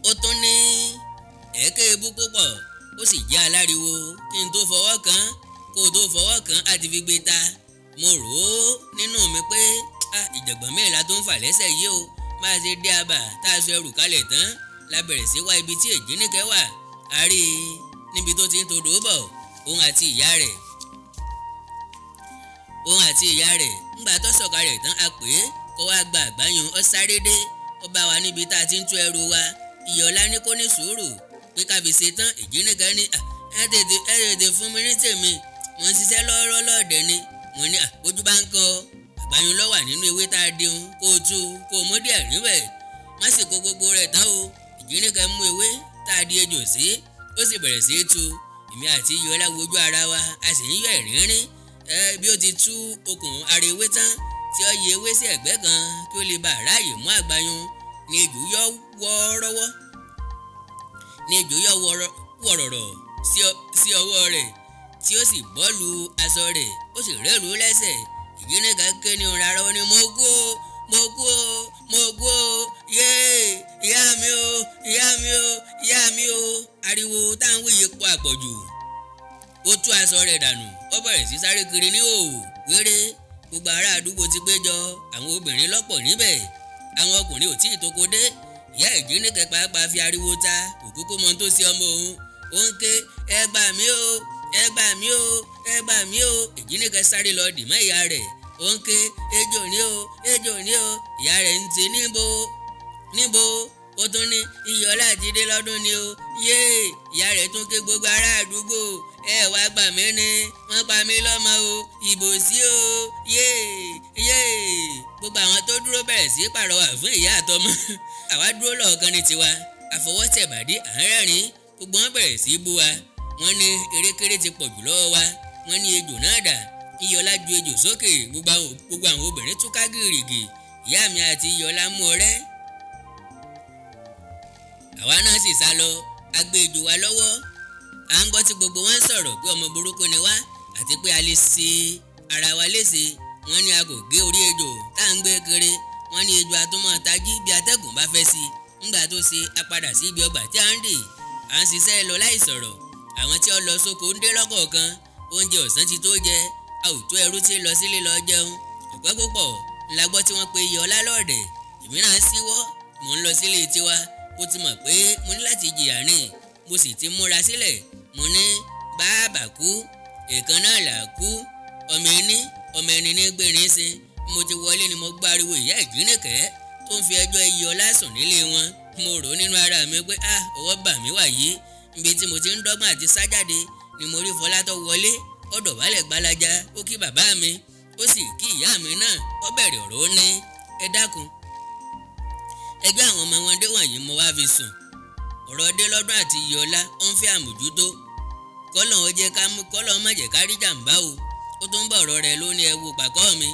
Ó tún ní ẹ̀ẹ́kẹ́ ebú púpọ̀. Ó sì jẹ́ aláriwo. Kí n tó fọwọ́ kàn kó o tó fọwọ́ kàn á ti fi gbé ta. Mo rò ó nínú mi pé ìjàngbọ̀n mẹ́rin la tó ń fà lẹ́sẹ̀ yìí o. Máa ṣe dé abà tá a sọ ẹrù kalẹ̀ tán la bẹ̀rẹ̀ sí wá ibi tí Èjìnìkẹ́ wà. A rí i níbi tó ti ń todò bọ̀. Òun àti ìyá rẹ̀ ńgbà tó sọ̀kalẹ̀ tán a pè é kó wá gba àgbáyún. Ó sáré dé. Ó bá wa níbi tá a ti ń tú ẹrù wa. Iyọlá ní kó ní sùúrù pé ká fi ṣe tán. Èjìnìkẹ́ ní ẹ tètè fún mi ní tèmi. Mo ń ṣiṣẹ́ lọ́rọ́ lọ́ọ̀dẹ̀ ni. Mo ní ojú bá ń kọ́ àgbáyún ló wà nínú ewé tá a dìhun kó o tú kó o mú díẹ̀ níbẹ̀. Má sì kó gbogbo rẹ̀ tán o. Èjìnìkẹ́ mú ewé tá a di ejò sí. Ó sì bẹ̀rẹ̀ sí í tú. Èmi àti Iyọlá wojú ara wa a sì ń yọ ẹ̀rín rín. Bí ó ti tú okùn ara ewé tán tí ó yẹ ewé sí ẹ̀gbẹ́ kan kí ó lè bá ráàyè mú àgbáyún ni ejò yọ wọ́ọ́rọ́wọ́ sí ọwọ́ rẹ̀ tí ó sì bọ́ọ̀lù aṣọ rẹ̀. Ó sì rẹ́rù lẹ́sẹ̀. Èjìnìkẹ́ ké ní òun rárá. Ó ní mo kú o yéé ìyá mi o. Ariwo táwọn wíyẹ pọ̀ àpọ̀jù. Ó tú aṣọ rẹ̀ dànù. Ó bẹ̀rẹ̀ sí sáré kiri ní òòrùn wéré. Gbogbo ará àdúgbò ti péjọ. Àwọn obìnrin lọ́pọ̀ níbẹ̀. Àwọn ọkùnrin ò tí ì tóko dé. Ìyá Èjìnìkẹ́ pàápàá fi ariwo ta. Òkúkú mọ tó sí ọmọ òun. Ó ń ké ẹ gbà mí o. Èjìnìkẹ́ sáré lọ dì mọ́ ìyá rẹ̀. Ó ó ń ké ejò ní o ejò ní o. ìyá rẹ̀ ń ti níbo ó tún ní Iyọ̀lá ti dé lọ́dún ni o yéè. ìyá rẹ̀ tún ké gbogbo ará àdúgbò ẹ wá gbà mí ni wọ́n pa mí lọ́mọ o ìbò sí o yéè. gbogbo àwọn tó dúró bẹ̀rẹ̀ sí pàrọwà fún ìyá àtọmọ. àwa dúró lọ́ọ̀kan ní tiwa àfọwọ́tẹ̀bàdí à ń rẹ́rìn gbogbo wọn bẹ̀rẹ̀ sí bú wa. wọ́n ní erékeré ti pọ̀jù lọ́wọ́ wa. wọ́n ní ejò náà dà. Iyọ̀lá ju ejò sókè gbogbo àwọn obìnrin túká gìrìgì. ìyá mi àti Iyọ̀lá mú ọ̀rẹ́. àwa náà sì sá lọ a gbé ejò wa lọ́wọ́. à ń gbọ́ tí gbogbo wọn sọ̀rọ̀ pé ọmọ burúkú ni wá àti pé a lè ṣe ara wa léṣe. wọ́n ní a kò gé orí ejò tá à ń gbé kiri. wọ́n ní ejò atúmọ̀ tají bí atẹ́gùn bá fẹ́ sí i. ńgbà tó ṣe a padà sí ibi ọgbà tí a ń dè. à ń ṣiṣẹ́ lọ láì sọ̀rọ̀. àwọn tí ó lọ sóko ń dé lọ́kọ̀ọ̀kan. oúnjẹ ọ̀sán ti tó jẹ. a ò tó ẹrú tí lọ sílé lọ jẹun. ọ̀pẹ́ púpọ̀ ńlá gbọ́ tí wọ́n pe Iyọ̀lá lọ́ọ̀dẹ̀. èmi náà síwọ́ mò ń lọ sílé tiwa. mo ti mọ̀ pé mo ní láti jìyà rìn. mo sì ti múra sílẹ̀. mo ní bàbá kú èèkan náà là kú. ọmọ ẹni ní gbérin sí. mo ti wọlé ni mo gbáriwo ìyá ìjínìkẹ́ tó ń fi ẹjọ́ Iyọ̀lá sùn nílé wọn. mo rò nínú ara mi pé ọwọ́ bà mí wàyí. níbi tí mo ti ń dọ́gbọ́n àti sájáde ni mo rí Fọlá tó wọlé. ó dọ̀bálẹ̀ gbalaja ó kí bàbá mi ó sì kí ìyá mi náà. ó bẹ̀rẹ̀ ọ̀rọ̀ ó ní ẹ dákun ẹgbẹ́ àwọn ọmọ wọn dé wọ̀nyí mo wá fi sùn. ọ̀rọ̀ Délọ́dún àti Iyọ̀lá ó ń fẹ́ àmójútó. kọ́lọ̀ má jẹ́ ká rí jàǹbá o. ó tún bọ̀ ọ̀rọ̀ rẹ̀ lóní ẹ wo pàkọ́ mi.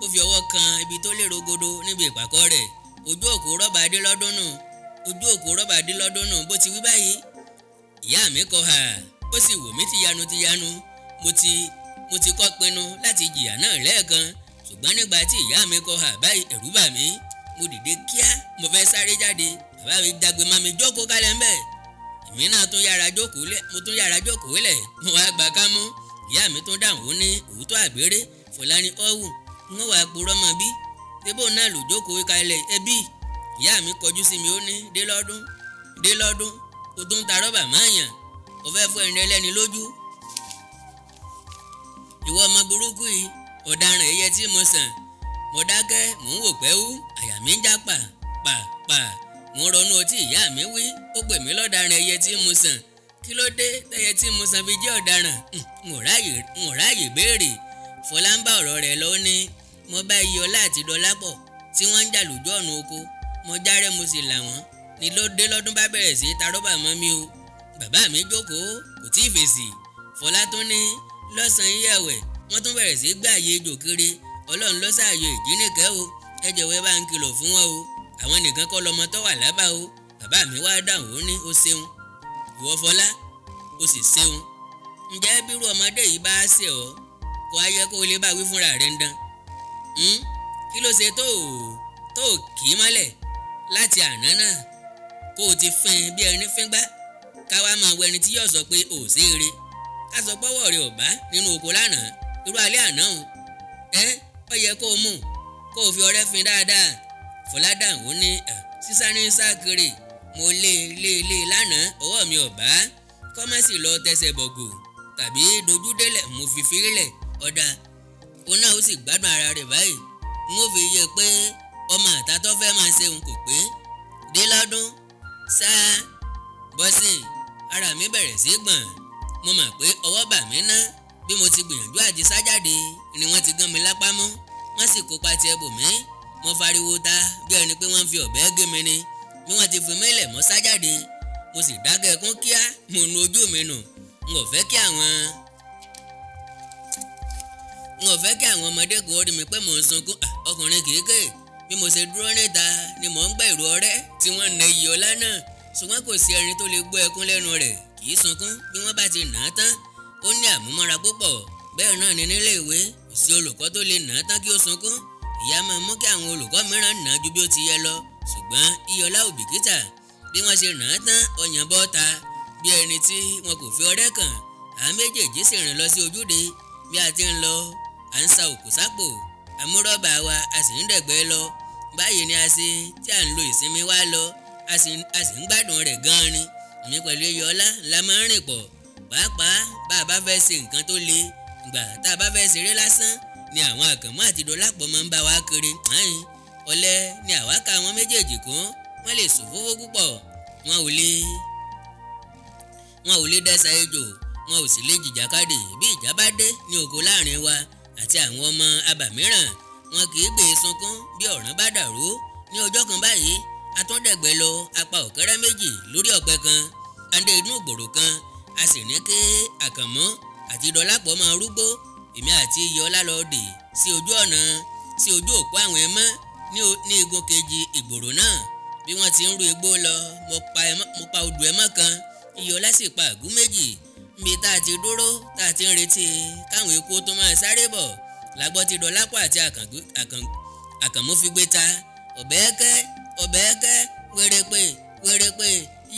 ó fi ọwọ́ kan ibi tó lè rogodo níbi ìpàkọ́ rẹ̀. ojú òkú rọ́bà Délọ́dún nù bó ti wí báyìí. ìyá mi kọ hà ó sì wò mí tìyanu. mo ti kọ́ pinnu láti jìyà náà lẹ́ẹ̀kan. ṣùgbọ́n nígbà tí ìyá mi kọ hà báyìí ẹ̀rù bà mí. mo dìde kíá mo fẹ́ sáré jáde. bàbá mi dàgbé má mi jókòó kalẹ̀ ńbẹ̀. èmi náà tún yára jókòó lẹ̀. mo wá gbà ká mú. ìyá mi tún dáhùn ó ní òótọ́ àgbèrè Fọlá ní ọ̀hún ń wà purọ́ mọ́ bí. débò náà ló jókòó kalẹ̀ ẹbí. ìyá mi kọjú sí mi ó ní Délọ́dún o tún ta rọ́bà máàyàn o fẹ́ fọ́ ẹni ẹlẹ́ni lójú. ìwọ ọmọ burúkú yìí ọ̀daràn ẹyẹ tí mo sàn. mo dákẹ́ mò ń wò pẹ́wú àyà mi ń já pà. mo ronú ọtí ìyá mi wí ó pè mí lọ́daràn ẹyẹ tí mo sàn. kí ló dé tẹ́yẹ tí mo sàn fi jẹ́ ọ̀daràn? n ò ráàyè béèrè. Fọlá ń bá ọ̀rọ̀ rẹ̀ lọ ní mo bá Iyọ̀lá àti Dọlápọ̀ tí wọ́n ń jà lójú ọ̀nà oko. mo járẹ́ mo sì là wọ́n ni Délọ́dún bá bẹ̀rẹ̀ sí ta rọ́bà mọ́ mi o. bàbá mi jókòó kò tí ì fèsì. Fọlá tún ní lọ́sàn-án yẹ̀wẹ̀ wọ́n tún bẹ̀rẹ̀ sí gbà yé ejò kiri. Ọlọ́run ló ṣàyò ìjínìkẹ́ o. ẹ jọ̀wọ́ bá ń kìlọ̀ fún wọn o. àwọn nìkan kọ́ lọmọ tó wà lábà o. bàbá mi wá dáhùn ó ní ó ṣeun. ìwọ Fọlá ó sì ṣeun. ǹjẹ́ bírú ọmọdé yìí bá ṣe ọ́ kó ayẹ kó o lè bá wí fúnra rẹ̀ ń dán. kí ló ṣe tó kì í mọ́lẹ̀ láti àná náà kó o ti fín bí ẹni fín gbá. ká wá máa wọ ẹni tí yóò sọ pé ò sí eré. ká sọ pọ́wọ́ rẹ̀ ò bá nínú oko lánàá irú alẹ́ àná o. ó yẹ kó o mú kó o fi ọrẹ́ fín dáadáa. Fọlá dáhùn ó ní sísá ní sákiri mo lé lánàá ọwọ́ mi ò bá. kọ́mẹ́sì lọ tẹsẹ̀ bọ̀gò tàbí dojú délẹ̀ mo fi fírílẹ̀ ọ̀dà. òun náà ó sì gbádùn ara rẹ̀ báyìí. n ó fi yé pé ọmọ àtàtọ́ fẹ́ máa ṣeun kò pé. Délọ́dún sáà bọ́sìn ara mi bẹ̀rẹ̀ sí gbọ̀n. mo mọ̀ pé ọwọ́ bà mí ná. bí mo ti gbìyànjú àti sájáde ni wọ́n ti gán mi lápá mọ́. wọ́n sì kópa tiẹ̀ bò mí. mo fariwo ta bí ẹni pé wọ́n fi ọ̀bẹ gé mi ni. bí wọ́n ti fi mí lẹ̀ mọ́ sájáde mo sì dákẹ́ kún kíá mo nu ojú mi nù. n ò fẹ́ kí àwọn ọmọdé kan rí mi pé mò ń sunkún. ọkùnrin kìíkè bí mo ṣe dúró níta ni mò ń gbọ́ ìró ọ̀rẹ́ tí wọ́n na Iyọ̀lá náà. ṣùgbọ́n kò sí ẹni tó lè gbọ́ ẹkún lẹ́nu rẹ̀ kì í sunkún bí wọ́n bá ti nà á tán. ó ní àmúmọ́ra púpọ̀. bẹ́ẹ̀ náà ni nílé ìwé kò sí olùkọ́ tó lè nà á tán kí ó sunkún. ìyá máa mú kí àwọn olùkọ́ mìíràn nà á ju bí ó ti yẹ lọ. ṣùgbọ́n Iyọ̀lá ò bìkítà bí wọ́n ṣe nà á tán ọyàn bọ́ta bí ẹni tí wọn kò fi ọrẹ́ kàn. àwọn méjèèjì sì rìn lọ sí ojúde. bí a ti ń lọ à ń sa òkú sápò àmúrọ́bà wa a sì ń dẹ̀gbẹ́ lọ. báyìí ni a ṣe tí à ń lo ìsinmi wa lọ a sì ń gbádùn rẹ̀ gan-an ni. èmi pẹ̀lú Iyọ̀lá la máa ń rìn pọ̀. pàápàá bá a bá fẹ́ ṣe nǹkan tó le ìgbà tá a bá fẹ́ ṣeré lásán ni àwọn Àkànmú àti Dọlápọ̀ máa ń bá wa kiri. Ọ̀lẹ ni àwa ka àwọn méjèèjì kún. Wọ́n lè sòfófó púpọ̀. Wọn ò lè dẹ́sà ejò. Wọn ò sì lè jìjàkadì bí ìjà bá dé ní oko láàrin wa àti àwọn ọmọ abàmíràn. Wọn kì í gbé sunkún bí ọ̀ràn bá dàrú. Ní ọjọ́ kan báyìí a tún dẹ̀gbẹ́ lọ apá ọ̀kẹ́rẹ́ méjì lórí ọ̀pẹ kan. A dé inú ìgboro kan. A sì ní kí Àkànmú àti Dọlápọ̀ máa rúgbó. Èmi àti Iyọlá lọ dè sí ojú òpó àwọn ẹmọ́ ní igun kejì ìgboro náà. Bí wọ́n ti ń rú igbó lọ mo pa odò ẹmọ́ kan. Iyọlá sì pa àgún méjì. Níbi tá a ti dúró tá a ti ń retí káwọn eku tó máa sáré bọ̀ la gbọ́ tí Dọlápọ̀ àti Àkànmú fi gbé ta. ọ̀bẹ́ẹ́kẹ́ wèrèpè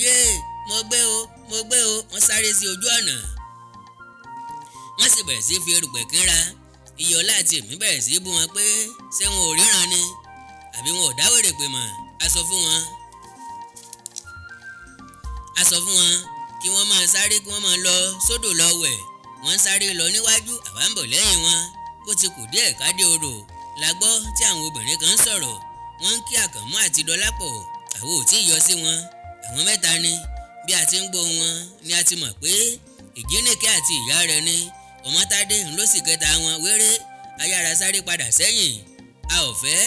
yéè mo gbé o wọ́n sáré sí ojú ọ̀nà. Wọ́n sì bẹ̀rẹ̀ sí fi erùpẹ̀ kínra. Iyọlá àti èmi bẹ̀rẹ̀ sí bú wọn pé ṣé wọn ò ríran ni àbí wọn ò dá wèrèpè mọ̀. A sọ fún wọn kí wọ́n máa sáré kí wọ́n máa lọ sódò lọ wẹ̀. Wọ́n ń sáré lọ níwájú àwa ń bọ̀ lẹ́yìn wọn. Bó ti kù díẹ̀ ká dé odò la gbọ́ tí àwọn obìnrin kan ń sọ̀rọ̀. Wọ́n ń kí Àkànmú àti Dọlápọ̀. Àwọn ò tí ì yọ sí wọn. Àwọn mẹ́ta ni. Bí a ti ń gbọ́ wọn ni a ti mọ̀ pé Ìjíníkẹ́ àti ìyá rẹ̀ ni. Ọmọ́tádé ló sì kẹta wọn wéré. Ayára sáré padà sẹ́yìn. A ò fẹ́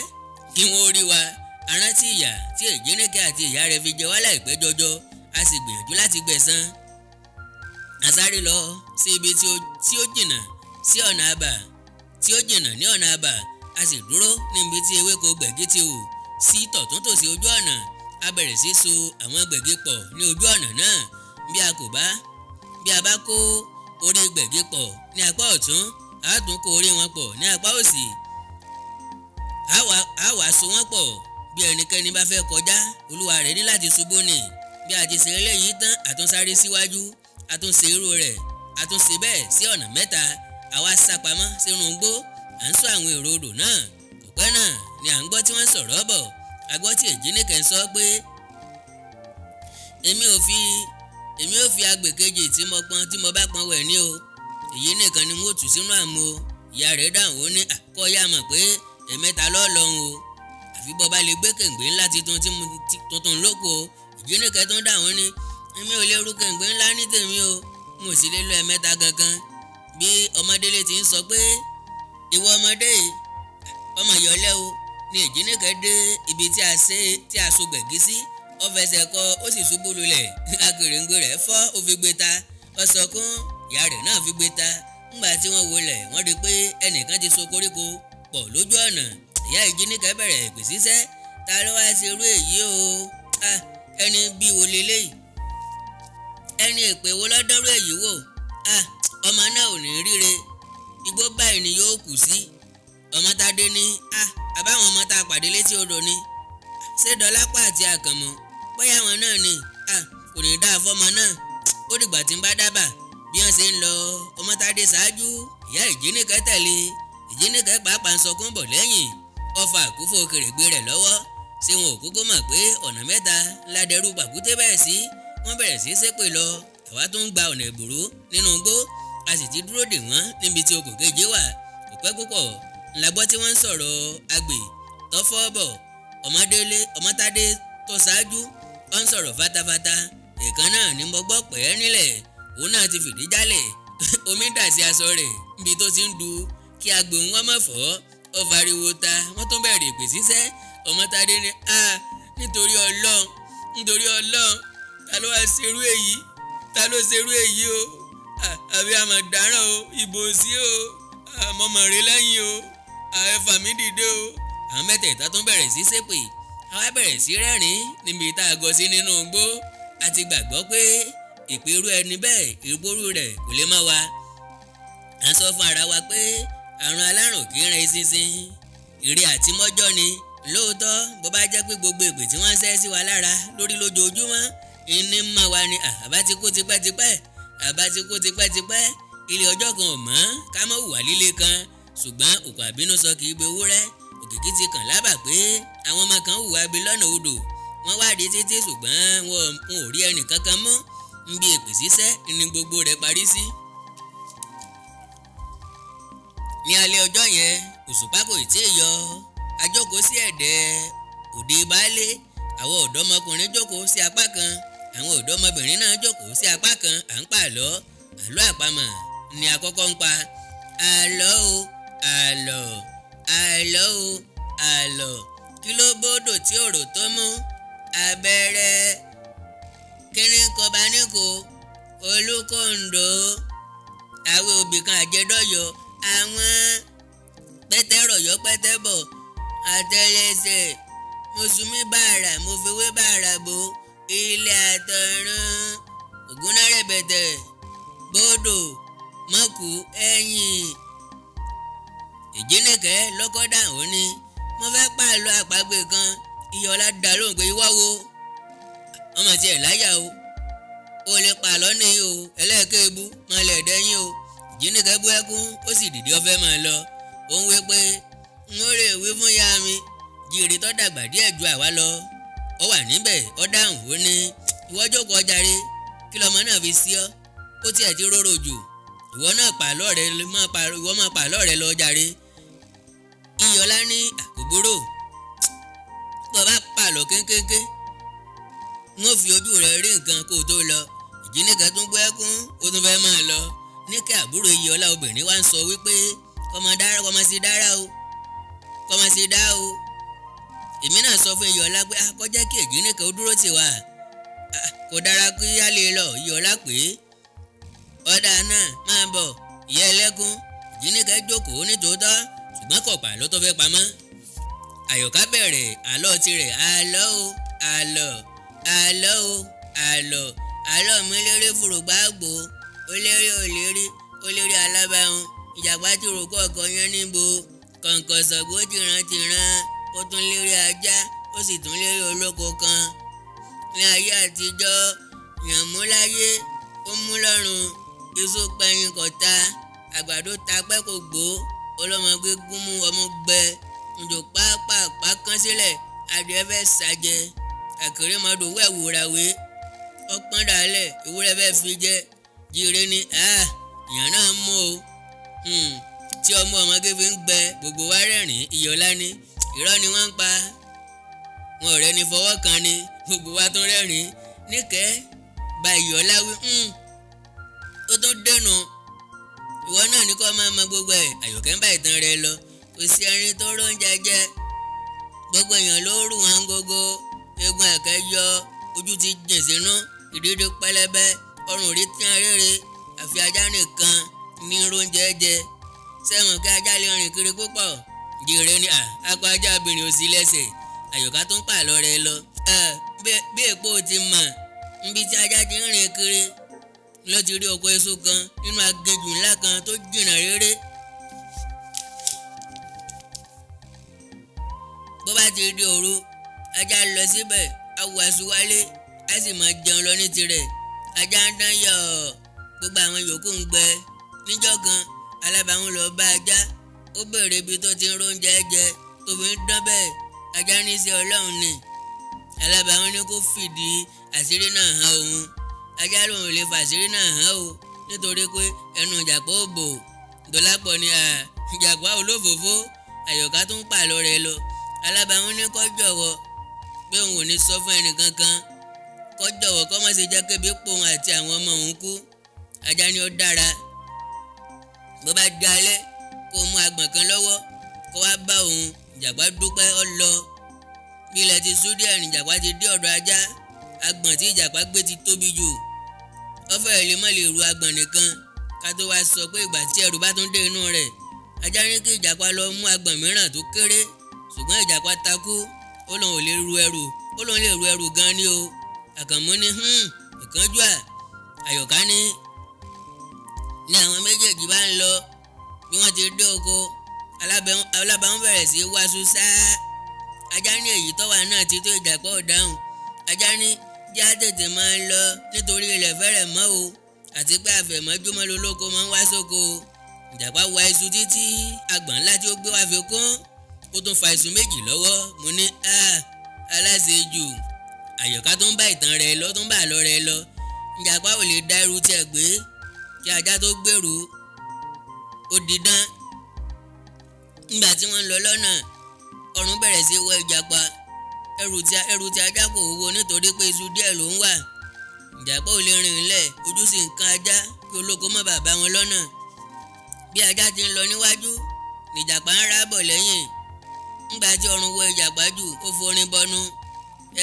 kí wọ́n rí wa. A rántí ìyà tí Ìjíníkẹ́ àti ìyá rẹ̀ fi jẹ wá láìpẹ́ jọjọ. A sì gbìyànjú láti gbẹ̀san. A sáré lọ sí ibi tí ó jìnnà sí ọ̀nà àbà. Ní ọ̀nà àbà a sì dúró níbi tí ewéko gbẹ̀gí ti hù sí tọ̀túntòsì ojú ọ̀nà. A bẹ̀rẹ̀ sí so àwọn gbẹ̀gí pọ̀ ní ojú ọ̀nà náà. Bí a bá kó orí gbẹ̀gí pọ̀ ní apá ọ̀tún a tún kó orí wọn pọ̀ ní apá òsì. A wá so wọ́n pọ̀. Bí ẹnikẹ́ni bá fẹ́ kọjá olúwa rẹ̀ ní láti ṣubú ni. Bí a ti ṣe eléyìí tán a tún sáré síwájú. A tún ṣe irú rẹ̀. A tún ṣe bẹ́ẹ̀ sí ọ̀nà mẹ́ta. Àwa sápamọ́ sínú igbó. À ń sọ àwọn èrò odò náà. Ọ̀pẹ́ náà ni à ń gbọ́ tí wọ́n sọ̀rọ̀ bọ̀. A gbọ́ tí Ìjíníkẹ́ ń sọ pé èmi ò fi agbè kejì tí mo bá pọn wẹ̀ ní o. Èyí nìkan ni mo tù sínú àmú o. Ìyá rẹ̀ dáhùn ó ní àkọ́yà mọ̀ pé ẹ̀mẹ́ta lọ́ọ̀lọ́hún o. Àfi bọ́ bá lè gbé kèǹgbé ńlá tuntun lóko o. Ìjíníkẹ́ tó dáhùn ní èmi ò lè rú kèǹgbé ńlá ní tèmi o. Mo sì lè lọ ẹ̀mẹ́ta gangan. Bí ọmọdélé ti ń sọ pé ìwọ ọmọdé ọmọ ìyọlẹ́ o ni Ìjíníkẹ́ dé ibi tí a so gbẹ̀gí sí. Ó fẹsẹ̀ kọ ó sì ṣubú lulẹ̀. Akèrèǹgbè rẹ̀ fọ́ ó fi gbé ta. Ó sọkún ìyá rẹ̀ náà fi gbé ta. Ńgbà tí wọ́n wọlẹ̀ wọ́n rí pé ẹnìkan ti so koríko pọ̀ lójú ọ̀nà. Ìyá Ìjíníkẹ́ bẹ̀rẹ̀ èpè ṣíṣẹ́. Ta ló wá ṣe irú èyí o? Ẹni bí wo leléyìí? Ẹni èpè wo lọ́dọ́rú èyí wò? Ọmọ náà ò ní ríre. Igbó báyìí ni yóò kù sí. Ọmọ́tádé ní àbáwọn ọmọ tá a pàdé létí odò ni. Ṣé Dọlápọ̀ àti Àkànmú bóyá wọn náà ni. Kò ní dáa fọmọ náà. Ó dìgbà tí ń bá dábàá. Bí wọ́n ṣe ń lọ Ọmọ́tádé ṣáájú ìyá Ìjíníkẹ́ tẹ̀lé. Ìjíníkẹ́ pàápàá ń sọkún bọ̀ lẹ́yìn. Ó fa àkúfò kèrègbè rẹ̀ lọ́wọ́. Ṣé wọn ò kúkú mọ̀ pé ọ̀nà mẹ́ta ládẹrú pàkúté bẹ́ẹ̀ sí. Wọ́n bẹ̀rẹ̀ sí ṣépè lọ. Àwa tún ń gba ọ̀nà ìbùrú nínú igbó. A sì ti dúró dè wọ́n níbi tí okùn keje wà. Kò pẹ́ púpọ̀ la gbọ́ tí wọ́n ń sọ̀rọ̀ agbè tó fọ́ bọ̀. Ọmọ́tádé tó ṣáájú ó ń sọ̀rọ̀ fatafata. Èèkan náà ni mo gbọ́ pẹ́ nílẹ̀. Òun náà ti fìdí jálẹ̀. Omi dà sí aṣọ rẹ̀ níbi tó ti ń du kí agbè ń wọ́n mọ̀ fọ́. Ó fariwo ta. Wọ́n tún bẹ̀rẹ̀ èpè ṣíṣẹ́. Ọmọ́tádé ní nítorí Ọlọ́run ta ló wá ṣerú èyí? Ta ló ṣerú èyí o? Àbí àmọ̀ dáràn o, ìbò sí o, àmọ̀mọ̀ rẹ lẹ́yìn o, ẹ̀fà mi dìde o. Àwọn mẹ́tẹ̀ẹ̀ta tún bẹ̀rẹ̀ sí ṣépè. Àwa bẹ̀rẹ̀ sí rẹ́rìn-ín níbi tá a gọ sí nínú igbó. A ti gbàgbọ́ pé ìpérú ẹni bẹ́ẹ̀ ìrúgbórú rẹ̀ kò lè má wa. À ń sọ fún ara wa pé àrùn alárùn kì í ran eṣinṣin. Ìrè àti mọ́jọ́ ni. Lóòótọ́ bó bá jẹ́ pé gbogbo èpè tí wọ́n ń ṣẹ́ sí wa lára lórí lójoojúmọ́ ìní mọ́ wa ni àbá ti kú tipẹ́tipẹ́. Ilé ọjọ́ kan ò mọ́ ká mọ́ hùwà líle kan. Ṣùgbọ́n òkú àbínú sọ kì í gbé ewúrẹ́. Òkìkí ti kàn lábà pé àwọn ọmọ kan hùwà bí lọ́nà odò. Wọ́n wádìí títí ṣùgbọ́n wọn ò rí ẹnì kankan mọ́. ń bí èpè ṣíṣẹ́ ni gbogbo rẹ̀ parí sí. ní alẹ́ ọjọ́ yẹn òṣùpá kò tí ì yọ a jókòó sí ẹ̀dẹ̀ òde baálé àwọn ọ̀dọ́mọkùnrin jókòó sí apá kan àwọn ọ̀dọ́mọbìnrin náà jókòó sí apá kan à ń pa àlọ́ àpamọ̀ ni àkọ́kọ́ ń pa àlọ́ o àlọ́ àlọ́ o àlọ́ kí ló bódò tí òrò tó mú abẹ́rẹ́ kíní kọba níko olúkòǹdó àwọn òbí kan àjẹdọ́yọ̀ àwọn pẹ́tẹ́rọ̀yọ́ pẹ́tẹ́bọ̀ àtẹlẹsẹ̀ mùsùlùmí bàrà mo fewé bàrà bò ilé àtọ̀run ògúnná rẹ̀bẹ̀tẹ̀ bódò mọ́kù ẹ̀yìn ìjínigbẹ́ lọ́kọ́dà ó ní mo fẹ́ pààlọ́ àpagbè kan iyọ̀lá dá lóhùn pé ìwọ́ wo ọmọ tiẹ̀ láyà o lè pààlọ́ ní o ẹlẹ́ẹ̀kẹ́bù máa lẹ̀ dẹ́yìn o ìjínigbẹ́ bú ẹkún ó sì dìde ọfẹ́ máa lọ ó ń wé pé n ó lè wí fún ya mi jìrì tó dàgbà díẹ̀ ju àwa lọ ó wà níbẹ̀ ó dáhùn ó ní ìwọ jókòó jàre kí lọmọ náà fi sí ọ ó tiẹ̀ ti róró jù ìwọ náà pààlọ́ rẹ ìwọ máa pààlọ́ rẹ lọ jàre iyọ̀lá ní àkóbóró bó bá pààlọ́ kéńkéńké n ó fi ojú rẹ rí nǹkan kó o tó lọ ìjínigbẹ́ tún gbọ́ ẹkún ó tún fẹ́ máa lọ ní kí àbúrò iyọ̀lá obìnrin wá ń sọ wípé kọ́mọ sí dára o kọ́mọ sí dá o èmi náà sọ fún iyọ̀lá pé akọ́jẹ́ kí ìjínigbẹ́ ó dúró tì wá kò dára kí á lè lọ iyọ̀lá pé ọ̀dà náà máa bọ̀ ìyá ẹlẹ́kún ìjínigbẹ́ jókòó nítòótọ́ ṣùgbọ́n kò pàlọ́ tó fẹ́ pamọ́ àyọ̀ká bẹ̀rẹ̀ àlọ́ tirẹ̀ àlọ́ o àlọ́ àlọ́ o àlọ́ àlọ́ mi lérè fòrògbàgbò olérè òlérí olérè alábàáhùn ìjàpá tí rògbò ọkọ yẹn níbo kọ̀ǹkọ̀ sọ̀gbó tìrantìran ó tún lérè ajá ó sì tún lérè olóko kan ní ayé àtijọ́ yànmúláyé ó mú lọ́rùn iṣu pẹ̀yìn kọ̀ta àgbàdo tapẹ́ kò gbó ọlọ́mọgbé gúnmú ọmọ gbẹ njò pápá kan sílẹ̀ adìẹ fẹ́ sàjẹ àkèrèmọdò wẹ̀wù ràwé ọpọ́n dàlẹ̀ ewúrẹ́ fẹ́ fi jẹ jíire ni ìyàn náà mú o tí ọmọ ọmọge fi ń gbẹ gbogbo wa rẹ́rìn iyọ̀lá ní irọ́ ni wọ́n ń pa wọn ọ̀rẹ́ ni fọwọ́ kan ni gbogbo wa tún rẹ́rìn níkẹ́ bá iyọ̀lá wí ó tún dẹnu ìwọ náà ní kó máa mọ gbogbo ẹ̀ àyọ̀kẹ́ ń bá ìtàn rẹ lọ kò sí ẹrin tó róúnjẹ jẹ gbogbo èèyàn ló rù wọn gógó eegun ẹ̀kẹ́ yọ ojú ti jìn sínú ìdíde pẹlẹbẹ ọrùn rí tí a rere àfi ajá nìkan ní róúnjẹ jẹ sẹ́wọ̀n kí ajá lè rìn kiri púpọ̀ jìrè ni akọ ajá obìnrin òsì lẹ́sẹ̀ àyọ̀ká tó ń pàlọ́ rẹ lọ bí èpo ti mọ̀ níbi tí ajá ti ń rìn kiri ló ti rí oko èso kan nínú aginjù ńlá kan tó jìnnà réré bó bá ti di òru ajá lọ síbẹ̀ awọ aṣọ wálé á sì máa jẹun lọ ní tirẹ̀ ajá ń dán yọ̀ gbogbo àwọn yòókù ń gbẹ níjọ́ kan alábàáhùn lọ bá ajá ó béèrè ibi tó ti ń róúnjẹ jẹ tó fi ń dán bẹ́ẹ̀ ajá ní sí ọlọ́run ni alábàáhùn ní kó fìdí àṣírí náà hàn òun ajá lòun lè fàṣírí náà hàn o nítorí pé ẹnu ìjàpá ò bò dọ́lápọ̀ ni ìjàpá olófòófó àyọ̀ká tó ń pàlọ́ rẹ lọ alábàáhùn ní kó jọ̀wọ́ pé òun ò ní sọ fún ẹnìkankan kó jọ̀wọ́ kó má ṣe jẹ́ kébi pòun àti àwọn ọmọ òun kú ajá ni ó dára bó bá di alẹ́ kó mú agbọ̀n kan lọ́wọ́ kó wá bá òun ìjàpá dúpẹ́ ó lọ bí ilẹ̀ ti ṣú díẹ̀ ní ìjàpá ti dé ọ̀dọ̀ ajá agbọ̀n tí ìjàpá gbé ti tóbi jù ó fẹ́rẹ̀ lè má lè ru agbọ̀n nìkan ká tó wá sọ pé ìgbà tí ẹrù bá tún dé inú rẹ̀ ajá ní kí ìjàpá lọ mú agbọ̀n mìíràn tó kéré ṣùgbọ́n ìjàpá takú ó lóun ò lè ru ẹrù ó lóun lè ru ẹrù gan ni o àkànmú ní ọ̀kánjúà àyọ̀ká ní àwọn méjèèjì bá ń lọ bí wọ́n ti dé oko alábàáhùn bẹ̀rẹ̀ sí wáṣú sáá ajá ní èyí tó wà náà ti tó ìjàpá ọ̀dáhùn ajá ní já tètè máa ń lọ nítorí ilẹ̀ fẹ́rẹ̀ mọ́ o àti pé àfẹ̀mọ́júmọ́ lolóko máa ń wá sóko ìjàpá wa iṣu títí agbọ̀n ńlá tí ó gbé wá fi kún ó tún fa iṣu méjì lọ́wọ́ mo ní aláṣejù àyọ̀ká tó ń bá ìtàn rẹ̀ lọ tó ń bá àlọ́ rẹ̀ lọ ìjàpá ò lè dá irú tiẹ̀ gbé kí ajá tó gbèrú ó di dán nígbà tí wọ́n ń lọ lọ́nà ọ̀run bẹ̀rẹ̀ sí wọ ìjàpá ẹrù tí ajá kò wúwo nítorí pé iṣu díẹ̀ ló ń wà. ìjàpá ò lè rìn lẹ̀ ojú sì ń kan ajá kí olóko má bàa bá wọn lọ́nà. bí ajá ti ń lọ níwájú nìjàpá ń rábọ̀ lẹ́yìn. nígbà tí ọ̀run wọ ìjàpá jù ó forin bọnu.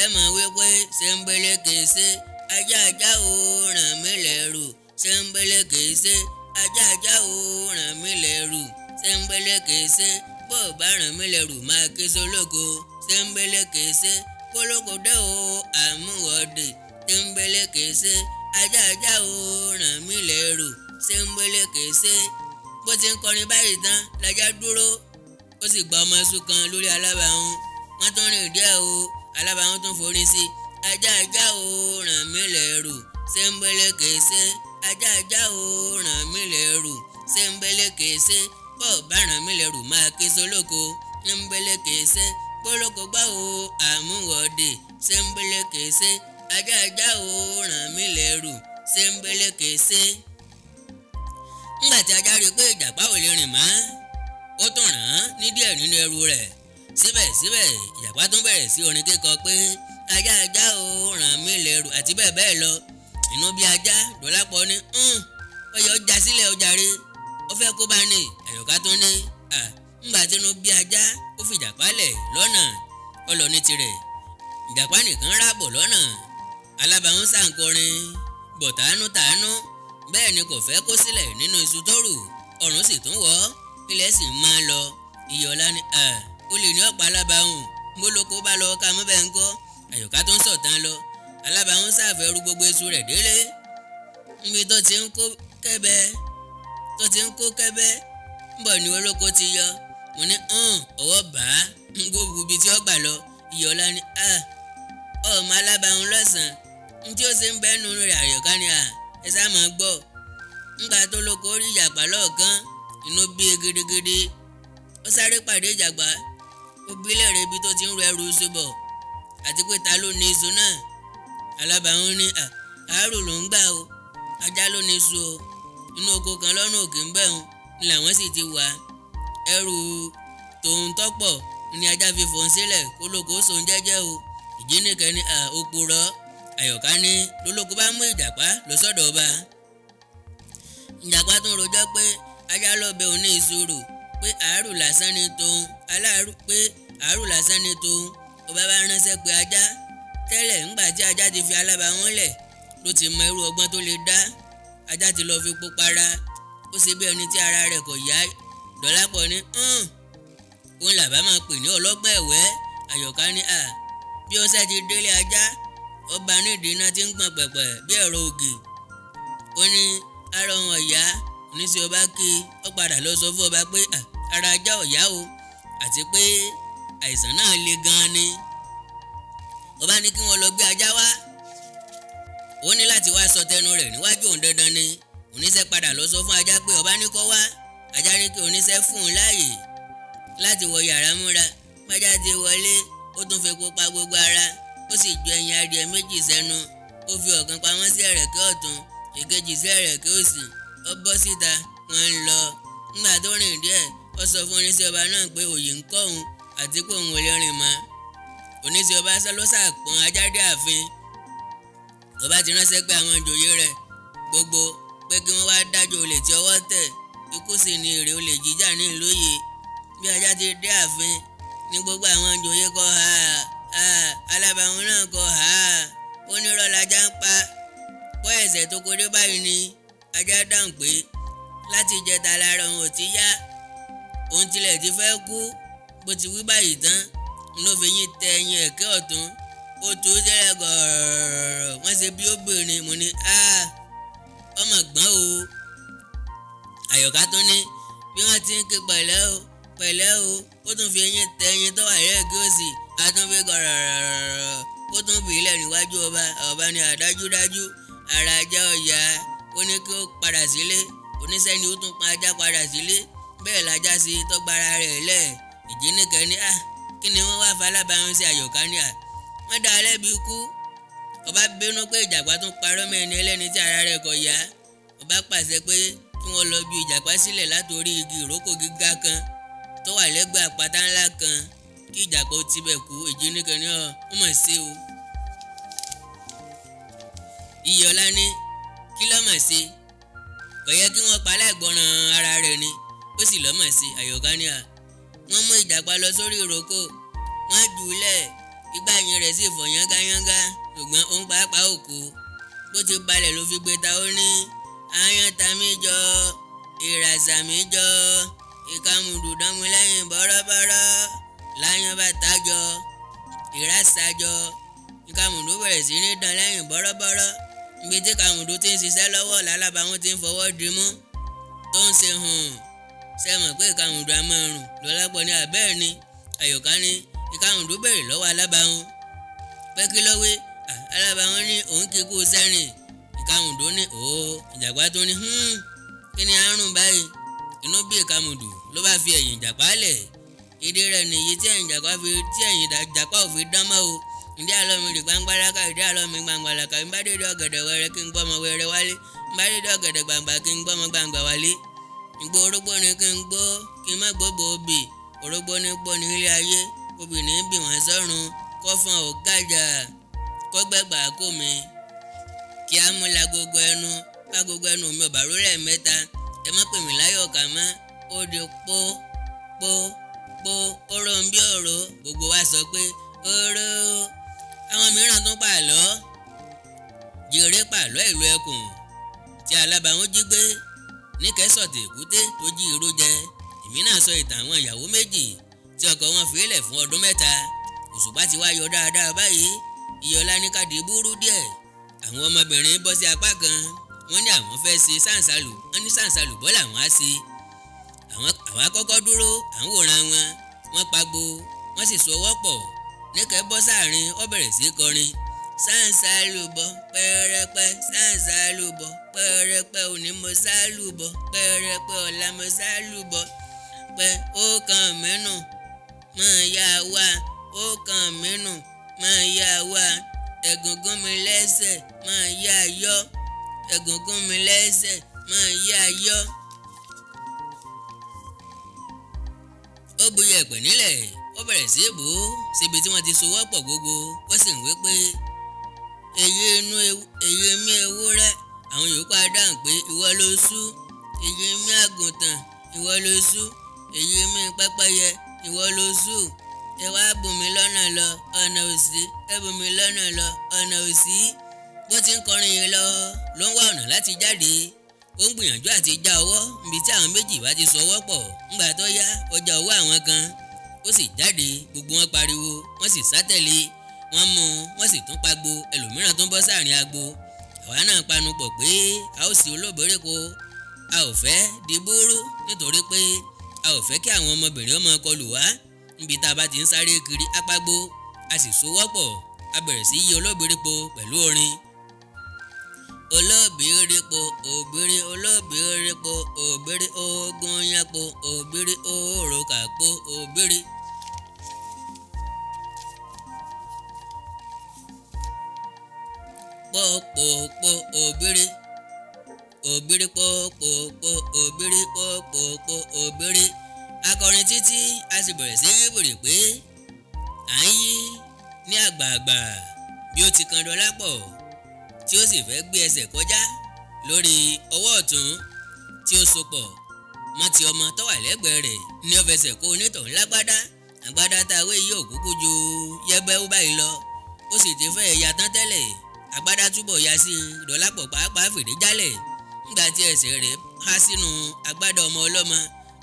ẹ mọ̀ wípé ṣẹ́ńbélé kìí ṣe ajá ò ràn mí lẹ́rù ṣẹ́ńbélé kìí ṣe ajá ò ràn mí lẹ́rù ṣẹ́ńbélé kìí ṣe bó bá ràn mí lẹ́rù máa ké sólóko ṣẹ́ńbélé kìí ṣe kólókó dé o àmúwọ̀dé ṣẹ́ńbélé kìí ṣe ajá ò ràn mí lẹ́rù ṣẹ́ńbélé kìí ṣe. bó ti ń kọrin báyìí tán lajá dúró ó sì gba ọmọ ẹṣu kan lórí alábàáhùn. wọ́n tún rìn díẹ̀ o alábàáhùn tún forí sí ajá ò ràn mí lẹ́rù ṣẹ́ńbélé kìí ṣe ajá ò ràn mí lẹ́rù ṣẹ́ńbélé kìí ṣe bó bá ràn mí lẹ́rù máa ké sólóko ṣẹ́ńbélé kìí ṣe kólókó gbá o àmúwọ̀dé ṣẹ́ńbélé kìí ṣe ajá ò ràn mí lẹ́rù ṣẹ́ńbélé kìí ṣe. ńgbà tí ajá rí i pé ìjàpá ò lè rìn mọ́ ó tún ràn án ní díẹ̀ nínú ẹrù rẹ̀. síbẹ̀síbẹ̀ ìjàpá tún bẹ̀rẹ̀ sí orin kíkọ pé ajá ò ràn mí lẹ́rù àti bẹ́ẹ̀ bẹ́ẹ̀ lọ. inú bí ajá Dọlápọ̀ ní ọyọ ọjà sílẹ̀ ọjàre ó fẹ́ kó bá ní Àyọ̀ká tó ní ńgbà tínú bí ajá ó fi ìjàpá lẹ̀ lọ́nà ọlọ ní tirẹ̀. ìjàpá nìkan rábọ̀ lọ́nà alábàáhùn sàǹkọrin bọ̀ tàánú bẹ́ẹ̀ ni kò fẹ́ kó sílẹ̀ nínú iṣu tó rù ọ̀run sì tún wọ̀ ilẹ̀ sì máa lọ. Iyọ̀lá ni ó lè ní ọ̀pá alábàáhùn mólókó bá lọ ká mọ́ bẹ́ẹ̀ ń kọ́. Àyọ̀ká tó ń sọ̀tàn lọ alábàáhùn sáfẹ́ rú gbogbo iṣu rẹ̀ délé níbi tó ti ń kó kẹ́bẹ́ ń bọ̀ ní olóko ti yọ. mo ní ọwọ́ bá ń gbógun ibi tí ó gbà lọ. Iyọ̀lá ni ọmọ alábàáhùn lọ́sàn-án tí ó ṣe ń bẹ́nu rẹ̀. Àyọ̀ká ni ẹ sá máa gbọ́. ńgbà tó lóko rí ìjàpá lọ́ọ̀kan inú bí gidigidi ó sáré pàdé ìjàpá ó bí lẹ́rìí ibi tó ti ń ru ẹrù iṣu bọ̀ àti pé ta ló ní iṣu náà. alábàáhùn ní àárò ló ń gbà o ajá ló ní iṣu o inú oko kan lọ́nà òkè ń bẹ̀rùn ni làwọn sì ti wà. ẹrù tòun tọ́pọ̀ ni ajá fi fòun sílẹ̀ kó lóko sòun jẹ́jẹ́ o. ìjínigbẹ́ ní òpùrọ́. Àyọ̀ká ní lólóko bá mú ìjàpá lọ sọ́dọ̀ ọba. ìjàpá tún rojọ́ pé ajá lọ́bẹ̀ òun ní ìṣòro pé àárò lásán ni tòun ọba bá ránṣẹ́ pé ajá tẹ́lẹ̀ ńgbà tí ajá ti fi alábàáhùn lẹ̀ ló ti mọ irú ọgbọ́n tó lè dá. ajá ti lọ fi pópara ó ṣe bí ẹni tí ara rẹ̀ kò yá. Dọlápọ̀ ní òun làbá máa pè ní ọlọ́gbọ́n ẹ̀wẹ́. Àyọ̀ká ní bí ó ṣe ti délé ajá ọba nídìí iná ti ń gbọ̀n pẹ̀pẹ̀ bí ẹ̀rọ ògì. ó ní ara òun ọ̀yá oníṣẹ́ ọba kí ó padà lọ sọ fún ọba pé ara ajá ọ̀yá o àti pé àìsàn náà le gan-an ni. ọba ní kí wọ́n lọ gbé ajá wá. ó ní láti wá sọ tẹnu rẹ̀ níwájú òun dandan ni. oníṣẹ́ padà lọ sọ fún ajá pé ọba ní kó wá. ajá ní kí oníṣẹ́ fún un láàyè láti wọ yàrá múra. májá ti wọlé ó tún fi pupa gbogbo ara ó sì ju ẹyin adìẹ méjì sẹ́nu. ó fi ọ̀kan pamọ́ sí ẹ̀rẹ̀kẹ́ ọ̀tún ìkejì sí ẹ̀rẹ̀kẹ́ òsì. ó bọ́ síta wọ́n ń lọ. nígbà tó rìn díẹ̀ ó sọ fún oníṣẹ́ ọba náà pé òyì ń kọ́ òun àti pé òun ò lè rìn mọ́. oníṣẹ́ ọba ló ṣàpọ́n ajá dé ààfin. ọba ti ránṣẹ́ pé àwọn ìjòyè rẹ̀ gbogbo pé kí wọ́n wá dájọ́ olè tí ọwọ́ tẹ̀ ikú sì ni èrè olè jíjà ní ìlú yìí. bí ajá ti dé ààfin ní gbogbo àwọn ìjòyè kọ alábàáhùn náà kọ onírọ́ lajá ń pa kọ́ ẹ̀sẹ̀ tó kó dé báyìí ni. ajá dáhùn pé láti ìjẹta lára òun ò ti yá òun tilẹ̀ ti fẹ́ kú. bó ti wí báyìí tán ló fi yín tẹ ẹyin ẹ̀kẹ́ ọ̀tún ó tó tẹ́lẹ̀ gọ̀ọ̀rọ̀ wọ́n ṣe bí ó gbèrè. mo ní ọmọ gbọ́n o. Àyọ̀ká tó ní bí wọ́n ti ń ké pẹ̀lẹ́ o ó tún fi eyín tẹ ẹyin tó wà lẹ́ẹ̀kẹ́ òsì a tún fi gọ̀ọ̀rọ̀ ó tún bì í lẹ̀ níwájú ọba ní àdájúdájú ara ajá ọ̀yà. ó ní kí ó padà sílé oníṣẹ́ ni ó tún pa ajá padà sílé bẹ́ẹ̀ lajá sí tọ́gbára rẹ̀ lẹ̀. ìjínigbẹ́ ní kí ni wọ́n wá falábàáhùn sí Àyọ̀ká ní wọ́n dá lẹ́bi ikú. ọba bínú pé ìjàpá tún parọ́ mẹ́ni ẹlẹ́ni tí ara rẹ̀ kò yá. ọba pàṣẹ pé kí wọ́n lọ ju ìjàpá sílẹ̀ látòrí igi ìrókò gíga kan tó wà lẹ́gbẹ̀ẹ́ àpáta ńlá kan kí ìjàpá ó tibẹ̀ kú. èjì nìkan ni ó mọ̀ sí o. Iyọ̀lá ní kí ló mọ̀ sí kò yẹ kí wọ́n pa aláìgbọràn ara rẹ̀ ni ó sì lọ́mọ̀ sí. Àyọ̀ká ní wọ́n mú ìjàpá lọ sórí ìrókò wọ́n jù ú lẹ̀ igbá yẹn rẹ̀ sì fọ̀ yángayánga ṣùgbọ́n òun pàápàá òkú bó ti balẹ̀ ló fi gbé ta ó ní aáyán ta mí jọ ìràsà mi jọ ìkàmùdù dánmu lẹ́yìn bọ́rọ́bọ́rọ́ láyán bá ta jọ ìràsà jọ ìkàmùdù bẹ̀rẹ̀ sí ní dán lẹ́yìn bọ́rọ́bọ́rọ́ ibi tí ìkàmùdù ti ń ṣiṣẹ́ lọ́wọ́ làlábà wọn ti ń fọwọ́ dimú tó ń ṣe ṣe mọ̀ pé ìkàmùdù á máa rùn lọ́lápọ̀ ní abẹ́ẹ̀ ni. Àyọ̀ká ní ìkàmùdù béèrè lọ́wọ́ alábàáhùn pé kí ló wí. Alábàáhùn ní òun kì í kú sẹ́rìn. Ìkàmùdù ní ìjàpá tó ní kí ni àrùn báyìí. Inú bí ìkàmùdù ló bá fi ẹ̀yìn ìjàpá lẹ̀. Ìdí rẹ̀ nìyí tí ẹ̀yìn ìjàpá ò fi dán mọ́ o. Ìdí àlọ́ mi rì gbangbalaka ìdí àlọ́ mi gbangbalaka ń bá dédé ọ̀gẹ̀dẹ̀ wẹrẹ kí n gbọ́mọ wẹrẹ wálé ń bá dédé ọ̀gẹ̀dẹ̀ gbangba kí n gbọ́mọ gbangba wálé. Ìgbó orógbó ni kí n gbó kí n má gbóbo obì orógbó ní gbó ní ilé ayé obìnrin bí wọ́n sọ́run kọ́fọ́n ò gàjà kọ́gbẹ́gbà kó mi kí á mú lágogo ẹnu lágogo ẹnu mi ò bá rólẹ̀ mẹ́ta ẹ má pè mí láyọ̀ kà mọ́ ó di pó pó pó oró ń bí òró gbogbo wa sọ pé oró. Àwọn mìíràn tún pàlọ́ jèrè pàlọ́ ìlú ẹkùn tí alábàáhùn jí gbé ní kẹsọ̀tì èkúté tó jí irú jẹ. Èmi náà sọ ìtàn àwọn ìyàwó méjì tí ọkọ wọn fi lẹ̀ fún ọdún mẹ́ta. Òṣùpá ti wá yọ dáadáa báyìí. Iyọ̀lá ní káàdì búrú díẹ̀. Àwọn ọmọbìnrin bọ́ sí apá kan wọ́n ní àwọn fẹ́ ṣe sàǹsàlù wọ́n ní sàǹsàlù bọ́ làwọn á ṣe. Àwọn akọ́kọ́ dúró à ń wòran wọ́n pagbo wọ́n sì so ọwọ́ pọ̀ níkẹ́ bọ́ sáàrin ó bẹ̀rẹ̀ sí kọrin. Sàǹsàlù bọ̀ pẹ́rẹ́pẹ́ sàǹsàlù bọ̀ pẹ́rẹ́pẹ́ òní mo sálù bọ̀ pẹ́rẹ́pẹ́ ọ̀la mo sálù bọ̀ pẹ́ ó kàn mẹ́nu máa yá wa ó kàn mẹ́nu máa yá wa ẹ̀gúngún mi lẹ́sẹ̀ máa yá yọ ẹ̀gúngún mi lẹ́sẹ̀ máa yá yọ. Ó bu yẹ̀pẹ̀ nílẹ̀ ó bẹ̀rẹ̀ sí bò ó síbi tí wọ́n ti so wọ́pọ̀ gbogbo ó sì ń wí pé èyí mi ewúrẹ́ àwọn yòókù á dáhùn pé ìwọ ló sú èyí mi àgùntàn ìwọ ló sú èyí mi pẹ́pẹ́yẹ ìwọ ló sú ẹ wá bù mí lọ́nà lọ ọ̀nà òsì ẹ bù mí lọ́nà lọ ọ̀nà òsì. Bó ti ń kọrin yìí lọ ló ń wá ọ̀nà láti jáde ó ń gbìyànjú àti já ọwọ́ níbi tí àwọn méjì bá ti so ọwọ́ pọ̀ ńgbà tó yá ó já ọwọ́ àwọn kan ó sì jáde gbogbo wọn pariwo wọ́n sì sátẹ̀lé wọ́n mú wọ́n sì tún pagbo ẹlòmíràn tún bọ́ sáàrin agbo. Àwa náà panu pọ̀ pé a ó sì olóbòrékò a ò fẹ́ di búrú nítorí pé a ò fẹ́ kí àwọn ọmọbìnrin ọmọ kọlù wá níbi tá a bá ti ń sáré kiri apagbo a sì so wọ́pọ̀ a bẹ̀rẹ̀ sí yí olóbòrékò pẹ̀lú orin. Olóbìrípo òbírí olóbìrípo òbírí ogun yánpo òbírí òrùkàpò òbírí. Pòpòpò òbírí òbírí pòpòpò òbírí pòpòpò òbírí. Akọrin títí a sì bẹ̀rẹ̀ sí wèrè pé à ń yí ní àgbààgbà bí ó ti kan Dọlápọ̀ tí ó sì fẹ́ gbé ẹsẹ̀ kọjá lórí ọwọ́ ọ̀tún tí ó so pọ̀ mọ́ ti ọmọ tó wà lẹ́gbẹ̀ẹ́ rẹ̀ ní ó fẹsẹ̀ kó onítọ̀hún lágbádá. Àgbádá táwé yìí ò kúkú ju yẹ́bẹ́wó báyìí lọ ó sì ti fẹ́ ya tán tẹ́lẹ̀. Àgbádá túbọ̀ ya sí Dọlápọ̀ pàápàá fìdí jálẹ̀ nígbà tí ẹsẹ̀ rẹ̀ há sínú àgbádá ọmọ ọlọ́mọ.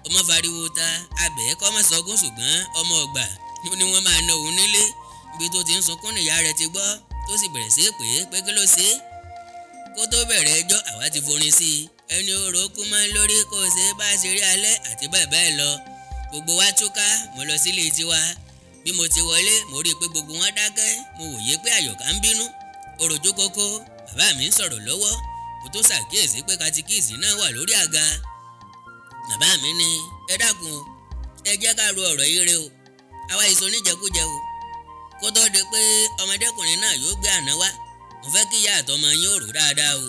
Ọmọ fariwo ta abẹ́ kọ́mọ sọkún ṣùgbọ́n ọmọ ọgbà ni wọ́n máa ná òun nílé ibi tó ti ń sunkún nìyá rẹ̀ ti gbọ́ tó sì bẹ̀rẹ̀ sí pé kí ló ṣe é. Kó tó bẹ̀rẹ̀ ẹjọ́ àwa ti forin sí i ẹni oró kú mọ́ lórí kò ṣe bá ṣe rí alẹ́ àti bẹ́ẹ̀ bẹ́ẹ̀ lọ. Gbogbo wa túká mo lọ sílé tiwa bí mo ti wọlé mo rí i pé gbogbo wọn dákẹ́ mo wòye pé Àyọ̀ká ń bínú òròjú kókó bàbá mi ń sọ̀rọ̀ lọ́wọ́ mo tó ṣàkíyèsí pé katikíìsì náà wà lórí àga. Bàbá mi ní ẹ dákun o ẹ jẹ́ ká ro ọ̀rọ̀ yìí rẹ o àwa èso níjẹkújẹ o kó tó di pé ọmọdékùnrin náà yóò gbé àná wá mo fẹ́ kí ìyá àtọmọ yín ò rò dáadáa o.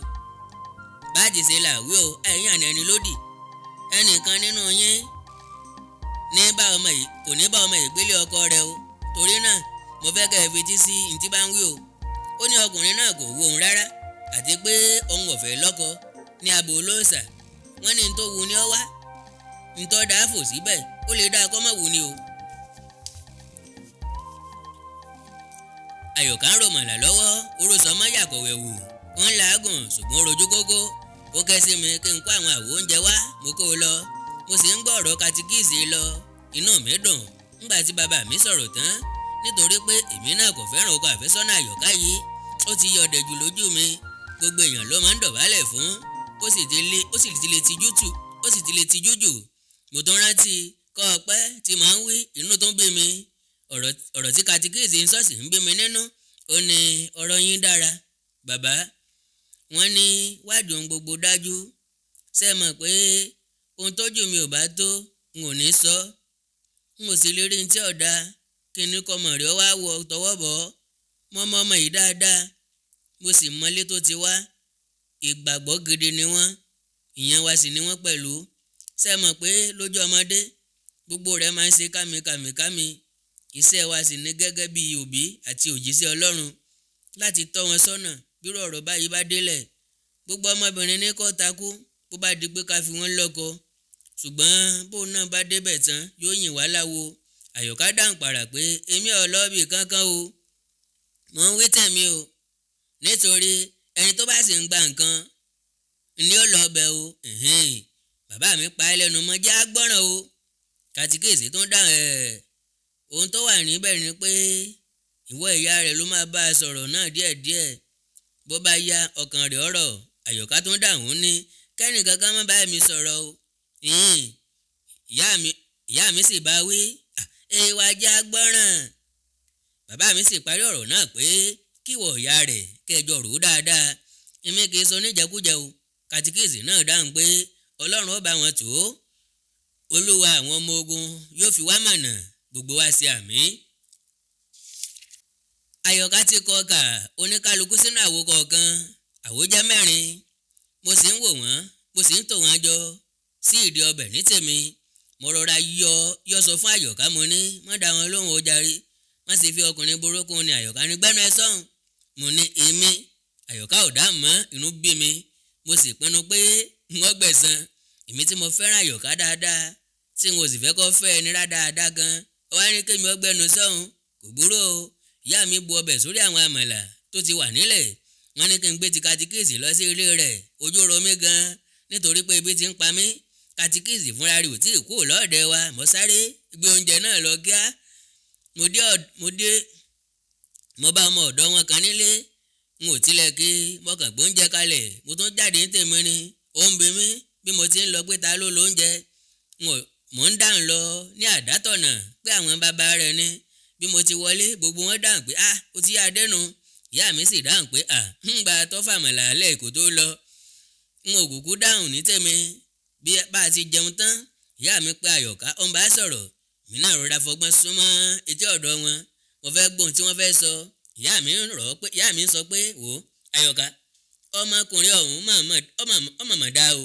Báàjì ṣe làwí o ẹ̀yìn àná ẹni lódì ẹnìkan nínú yín kò ní bá ọmọ yìí gbélé ọkọ rẹ̀ o torí náà mo fẹ́ kẹ́ ẹ fetí sí ntí bá ń wí o. ó ní ọkùnrin náà kò wù òun rárá àti pé òun ò fẹ́ lọ́kọ ní abo olóòṣà. wọ́n ní tó wù ni ó wá ntọ́ dáa fò síbẹ̀ ó lè dáa kọ́ mọ́ wù ni o. Àyọ̀ká ń ròmọ̀là lọ́wọ́ orosọmọ́ yàkọ̀wẹ̀ wò ó ń làágùn ṣùgbọ́n rojú gógó ó kẹ́ sí mi kí n kó àwọn àwo oúnjẹ wá mo kó o lọ mo sì ń gbọ́ ọ̀rọ̀ katikíìsì lọ inú mi dùn ńgbà tí bàbá mi sọ̀rọ̀ tán nítorí pé èmi náà kò fẹ́ràn ọkọ àfẹ́sọ́nà Àyọ̀ká yìí ó ti yọ̀dẹ̀ jù lójú mi gbogbo èèyàn ló máa ń dọ̀bálẹ̀ fún ó sì ti lè tijú jù mo tún rántí kọ́ ọpẹ́ tí màá ń wí inú tó ń bí mi ọ̀rọ̀ tí katikíìsì ń sọ̀sì ń bí mi nínú ó ní ọ̀rọ̀ yín dára bàbá wọ́n ní wádìí ohun gbogbo dájú ṣé mọ̀ pé ohun tójú mi ò bá tó n ò ní sọ n ò sì lè rí ní tí ọ̀dà kí ni kọ́mọ rẹ̀ wá wọ tọwọ́ bọ̀ mọ́ ọmọ yìí dáadáa mo sì mọ́lé tó ti wá ìgbàgbọ́ gidi ni wọ́n ìyẹn wá sì ni wọ́n pẹ̀lú ṣé mọ̀ pé lójú ọmọdé gbogbo rẹ̀ máa ń ṣe kámi iṣẹ́ wa sì ní gẹ́gẹ́ bí òbí àti òjíṣẹ́ Ọlọ́run láti tọ́ wọn sọ́nà bírò ọ̀rọ̀ báyìí bá délẹ̀ gbogbo ọmọbìnrin ní kó takú bó bá di pé ká fi wọ́n lọ́kọ ṣùgbọ́n bó náà bá débẹ̀ tán yóò yìn wá láwo. Àyọ̀ká dáhùn pàrà pé èmi ò lọ bí kankan o mò ń wí tẹ̀mí o nítorí ẹni tó bá sì ń gba nǹkan ni ó lọ bẹ̀ o bàbá mi pa ẹ́ lẹ́nu mọ́ jẹ́ àgbọ́ràn o kàtíkèsì tó ń dáhùn ohun tó wà níbẹ̀ ni pé ìwọ ìyá rẹ̀ ló máa bá a sọ̀rọ̀ náà díẹ̀díẹ̀ bó bá yá ọkàn rẹ̀ ọ̀rọ̀. Àyọ̀ká tó ń dáhùn ní kẹ́ni kankan má bá mi sọ̀rọ̀ o ìyá mi sì bá wí èèwà jẹ́ àgbọ́ràn. Bàbá mi sì parí ọ̀rọ̀ náà pé kíwọ̀ ìyá rẹ̀ kẹjọ rò ó dáadáa èmi kì í sọ níjẹkújẹ o. Katikíìsì náà dáhùn pé Ọlọ́run ó bá wọn tó Olúwa àwọn ọmọ ogun yóò fi wá mọ̀nà gbogbo wa sí àmín. Àyọ̀ká ti kọ ọkà oníkálukú sínú àwo kọ̀ọ̀kan àwo jẹ́ 4 mo sì ń wò wọ́n mo sì ń tò wọ́n jọ sí ìdí ọbẹ̀ ní tèmi mo rọra yọ sọ fún Àyọ̀ká mo ní má dá wọn lóhùn ó jàre má sì fi ọkùnrin burúkú ni. Àyọ̀ká ní gbẹ́nu ẹ sọ́hùn mo ní èmi. Àyọ̀ká ò dáhùn mọ́ inú bí mi mo sì pinnu pé wọ́n gbẹ̀san èmi tí mo fẹ́ràn Àyọ̀ká dáadáa tí n ò sì fẹ́ kó fẹ́ ẹni rá dáadáa gan ó wá ní kémi ọgbẹ́nu sọ́hùn kò burú o. Ìyá mi bu ọbẹ̀ sórí àwọn àmàlà tó ti wà nílẹ̀ wọ́n ní kí n gbé ti katikíìsì lọ sí ilé rẹ̀ ojú ro mí gan nítorí pé ebi ti ń pa mí. Katikíìsì fúnra rẹ̀ ò tí ì kú lọ́ọ̀dẹ wa mo sáré gbé oúnjẹ náà lọ kíá mo bá ọmọ ọ̀dọ́ wọn kan nílé n ò tilẹ̀ kí mo kàn gbóúnjẹ kalẹ̀ mo tún jáde ní tèmi ni ó ń bi mí bí mo ti ń lọ pé ta ló lóúnjẹ mò ń dáhùn lọ ní àdátọ̀nà pé àwọn bàbá rẹ̀ ni bí mo ti wọlé gbogbo wọn dáhùn pé ó ti yá dẹnu. Ìyá mi sì dáhùn pé ń gba tọ́fàmọ̀là alẹ́ kò tó lọ n ò kúkú dáhùn ní tèmi. Bí bá a ti jẹun tán ìyá mi pé Àyọ̀ká ó ń bá sọ̀rọ̀ mi náà rọra fọgbọ́n súnmọ́ etí ọ̀dọ̀ wọn mo fẹ́ gbóhùn tí wọ́n fẹ́ sọ. Ìyá mi sọ pé wò ó Àyọ̀ká ọmọkùnrin ọ̀hún mọ̀mọ́ dá o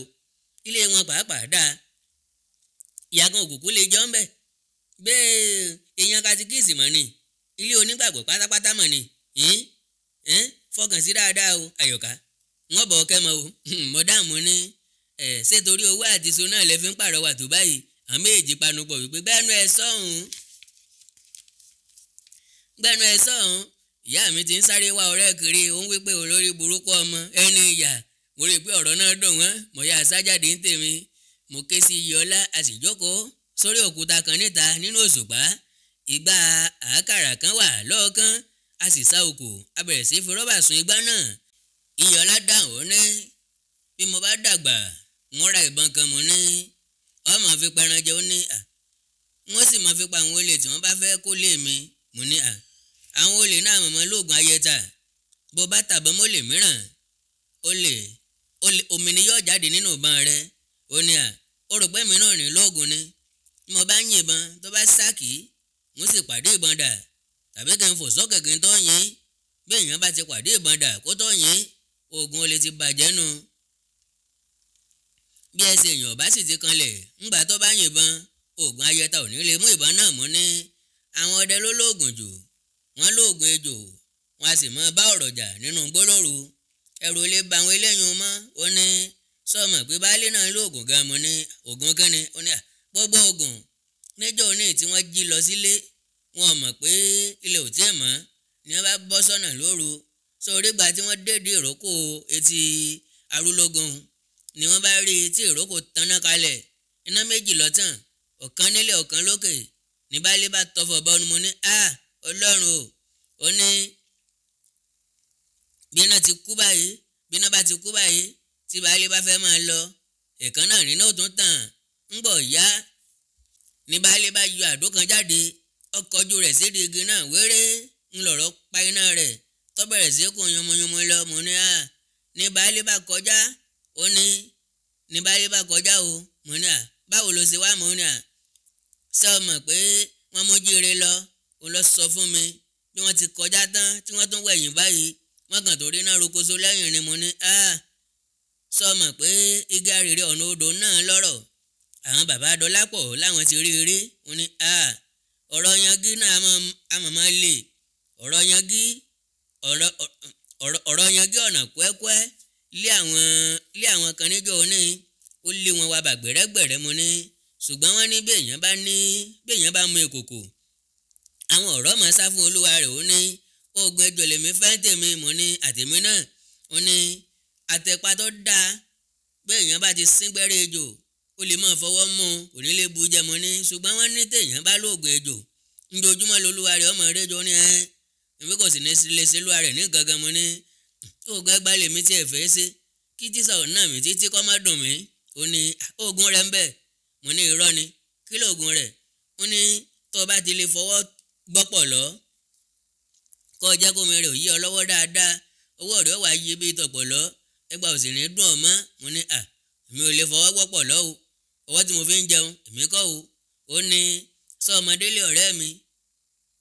ilé wọn pàápàá dá ìyá kan òkùnkùn lè jọ́ ń bẹ̀ bẹ́ẹ̀ èèyàn katikíìsì mọ̀ ni ilé onígbàgbọ́ pátápátá mọ̀ ni fọkàn sí dáadáa o Àyọ̀ká wọ́n bọ̀ ọkẹ́ mọ́ o mo dáhùn ní ṣé torí owó àti iṣu náà lè fi ń pàrọwà tó báyìí àwọn méjì panupọ̀ wípé gbẹ́nu ẹ sọ́hún. Ìyá mi ti ń sáré wá ọ̀rẹ́ kiri ó ń wí pé olórí burúkú ọmọ ẹni ìyà mo rí i pé ọ̀rọ̀ náà dùn wọ́n mo yà sájáde ní tèmi mo ké sí Iyọlá a sì jókòó sórí òkúta kan níta nínú òṣùpá ìgbà àákàrà kan wà lọ́ọ̀kan a sì sá òkò a bẹ̀rẹ̀ sí fi rọ́bà sun igbá náà. Iyọlá dáhùn ó ní bí mo bá dàgbà wọ́n ra ìbọn kan mo ní ọmọ fi pẹran jẹ ó ní wọ́n sì máa fi pa àwọn olè tí wọ́n bá fẹ́ kó lé mi mo ní àwọn olè náà mọ̀mọ́ lóògùn ayẹta bó bá tàbọn mọ́lè mìíràn omi ni yóò jáde nínú ìbọn rẹ ó ní ó rò pé mi náà rìn lóògùn ni mo bá yìnbọn tó bá sáàkì mo sì pàdé ìbọn dà tàbí kí n fò sókè kí n tó yìn bí èèyàn bá ti pàdé ìbọn dà kó tó yìn oògùn olè ti bàjẹ́ nu. bí ẹsẹ̀ èèyàn bá sì ti kanlẹ̀ ńgbà tó bá yìnbọn oògùn ayẹta ò ní lè mú ìbọn náà mú ní àwọn ọdẹ ló lóògùn jù wọ́n lóògùn ejò wọ́n a sì mọ bá ọ̀rọ̀ jà nínú gbólóru ẹ̀rù lè ba àwọn eléyìí mọ́ ó ní sọmọ pé baálé náà lóògùn gan mo ní oògùn kínni ó ní gbogbo oògùn níjọ́ òní tí wọ́n jí lọ sílé wọn mọ̀ pé ilé ò tí ì mọ́ ni wọ́n bá bọ́ sọ́nà lóru sórí ìgbà tí wọ́n dédé ìrókò etí arúlógún ni wọ́n bá rí tí ìrókò tanná kalẹ̀ iná méjì lọ́tàn ọ̀kan nílẹ̀ ọ̀kan lókè ní baálé bá tọfọ̀ bọ́nu mo ní ọlọ́run ó ní bí iná bá ti kú báyìí tí baálé bá fẹ́ máa lọ èèkan náà nínú òtún tàn ń bọ̀ yá ní baálé bá yọ àdó kan jáde ọkọ̀ ojú rẹ̀ sí igi náà wéré ńlọrọ̀ pa iná rẹ̀ tó bẹ̀rẹ̀ sí kó yomoyomo lọ mo ní ní baálé bá kọjá ó ní baálé bá kọjá o mo ní báwo ló ṣe wá mo ní ṣé o mọ̀ pé wọ́n mú jíire lọ ó lọ sọ fún mi bí wọ́n ti kọjá tán tí wọ́n tún wẹ̀yìn báyìí wọ́n kàn tó rí náà rokoṣo lẹ́yìn ni mo ní ṣé o mọ̀ pé igi arèrè ọ̀nà odò náà lọ́rọ̀ àwọn bàbá Dọlápọ̀ láwọn ti rí eré wọ́n ní ọ̀rọ̀ yangi náà àmọ̀mọ́ lè ọ̀rọ̀ yangi ọ̀nà kúẹ́kúẹ́ lé àwọn kan níjọ́ òní ó lé wọn wá bàgbẹ́rẹ́gbẹ̀rẹ́ mo ní ṣùgbọ́n wọ́n ní béèyàn bá mú ìkòkò àwọn ọ̀rọ̀ mọ̀ sá fún olúwa rẹ̀ ó ní oògùn ejò lèmi fẹ́ tèmi mo ní àtèmi náà ó ní àtẹ̀pá tó dáa béèyàn bá ti sín gbẹ́rẹ́ ejò ó lè máa fọwọ́ mú kò ní lè bu jẹ mo ní ṣùgbọ́n wọ́n ní téèyàn bá lóògùn ejò ńdojúmọ́ lolúwa rẹ̀ ọmọ rẹ̀ jọ ní èmi kò sì ní lè ṣe lúwa rẹ̀ ní gangan mo ní oògùn ẹgbàá lèmi tí ẹ fẹ́ ṣe kí tíṣà ò náà mi títí kọ́ má dùn mí ó ní oògùn rẹ̀ ń bẹ mo ní irọ́ ni kí lóògùn rẹ̀ ó ní tó o bá ti lè fọwọ́ gbọ́pọ̀ lọ kọ́ ọ jẹ́ kó mi rẹ̀ ò yí ọ lọ́wọ́ dáadáa owó rẹ̀ wà yí bí tọ̀pọ̀ lọ ẹgbà ò sì ní dùn ọ mọ́ mo ní èmi ò lè fọwọ́ gbọ́pọ̀ lọ o ọwọ́ tí mo fi ń jẹun èmi kọ́ o ó ní sọ ọmọdélé ọ̀rẹ́ mi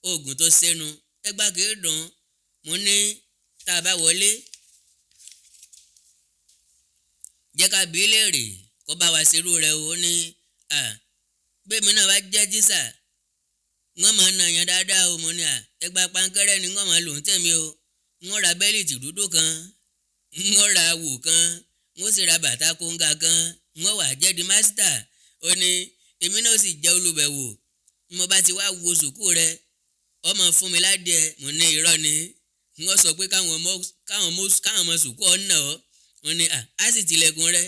oògùn tó sẹ́nu ẹgbà kì í dùn mo ní tá a bá wọlé jẹ́ ká bí léèrè kó bá wa ṣerú rẹ̀ o ní bẹ́ẹ̀ mi náà bá jẹ́ tíṣà wọ́n máa ń nà yàn dáadáa o mo ní ẹgbà pankẹ́rẹ́ ni wọ́n máa lò ń tẹ̀mí o wọ́n ra bẹ́líìtì dúdú kan wọ́n ra wò kan wọ́n sì ra bàtà kóńgà kan wọ́n wà jẹ́ di mástà ó ní èmi náà sì jẹ́ olùbẹ̀wò mo bá ti wá wo sùkúù rẹ ọmọ fún mi ládìẹ mo ní irọ́ ni wọ́n sọ pé káwọn ọmọ sùkúù ọ̀nà ọ́ wọ́n ní á sì tilẹ̀kùn rẹ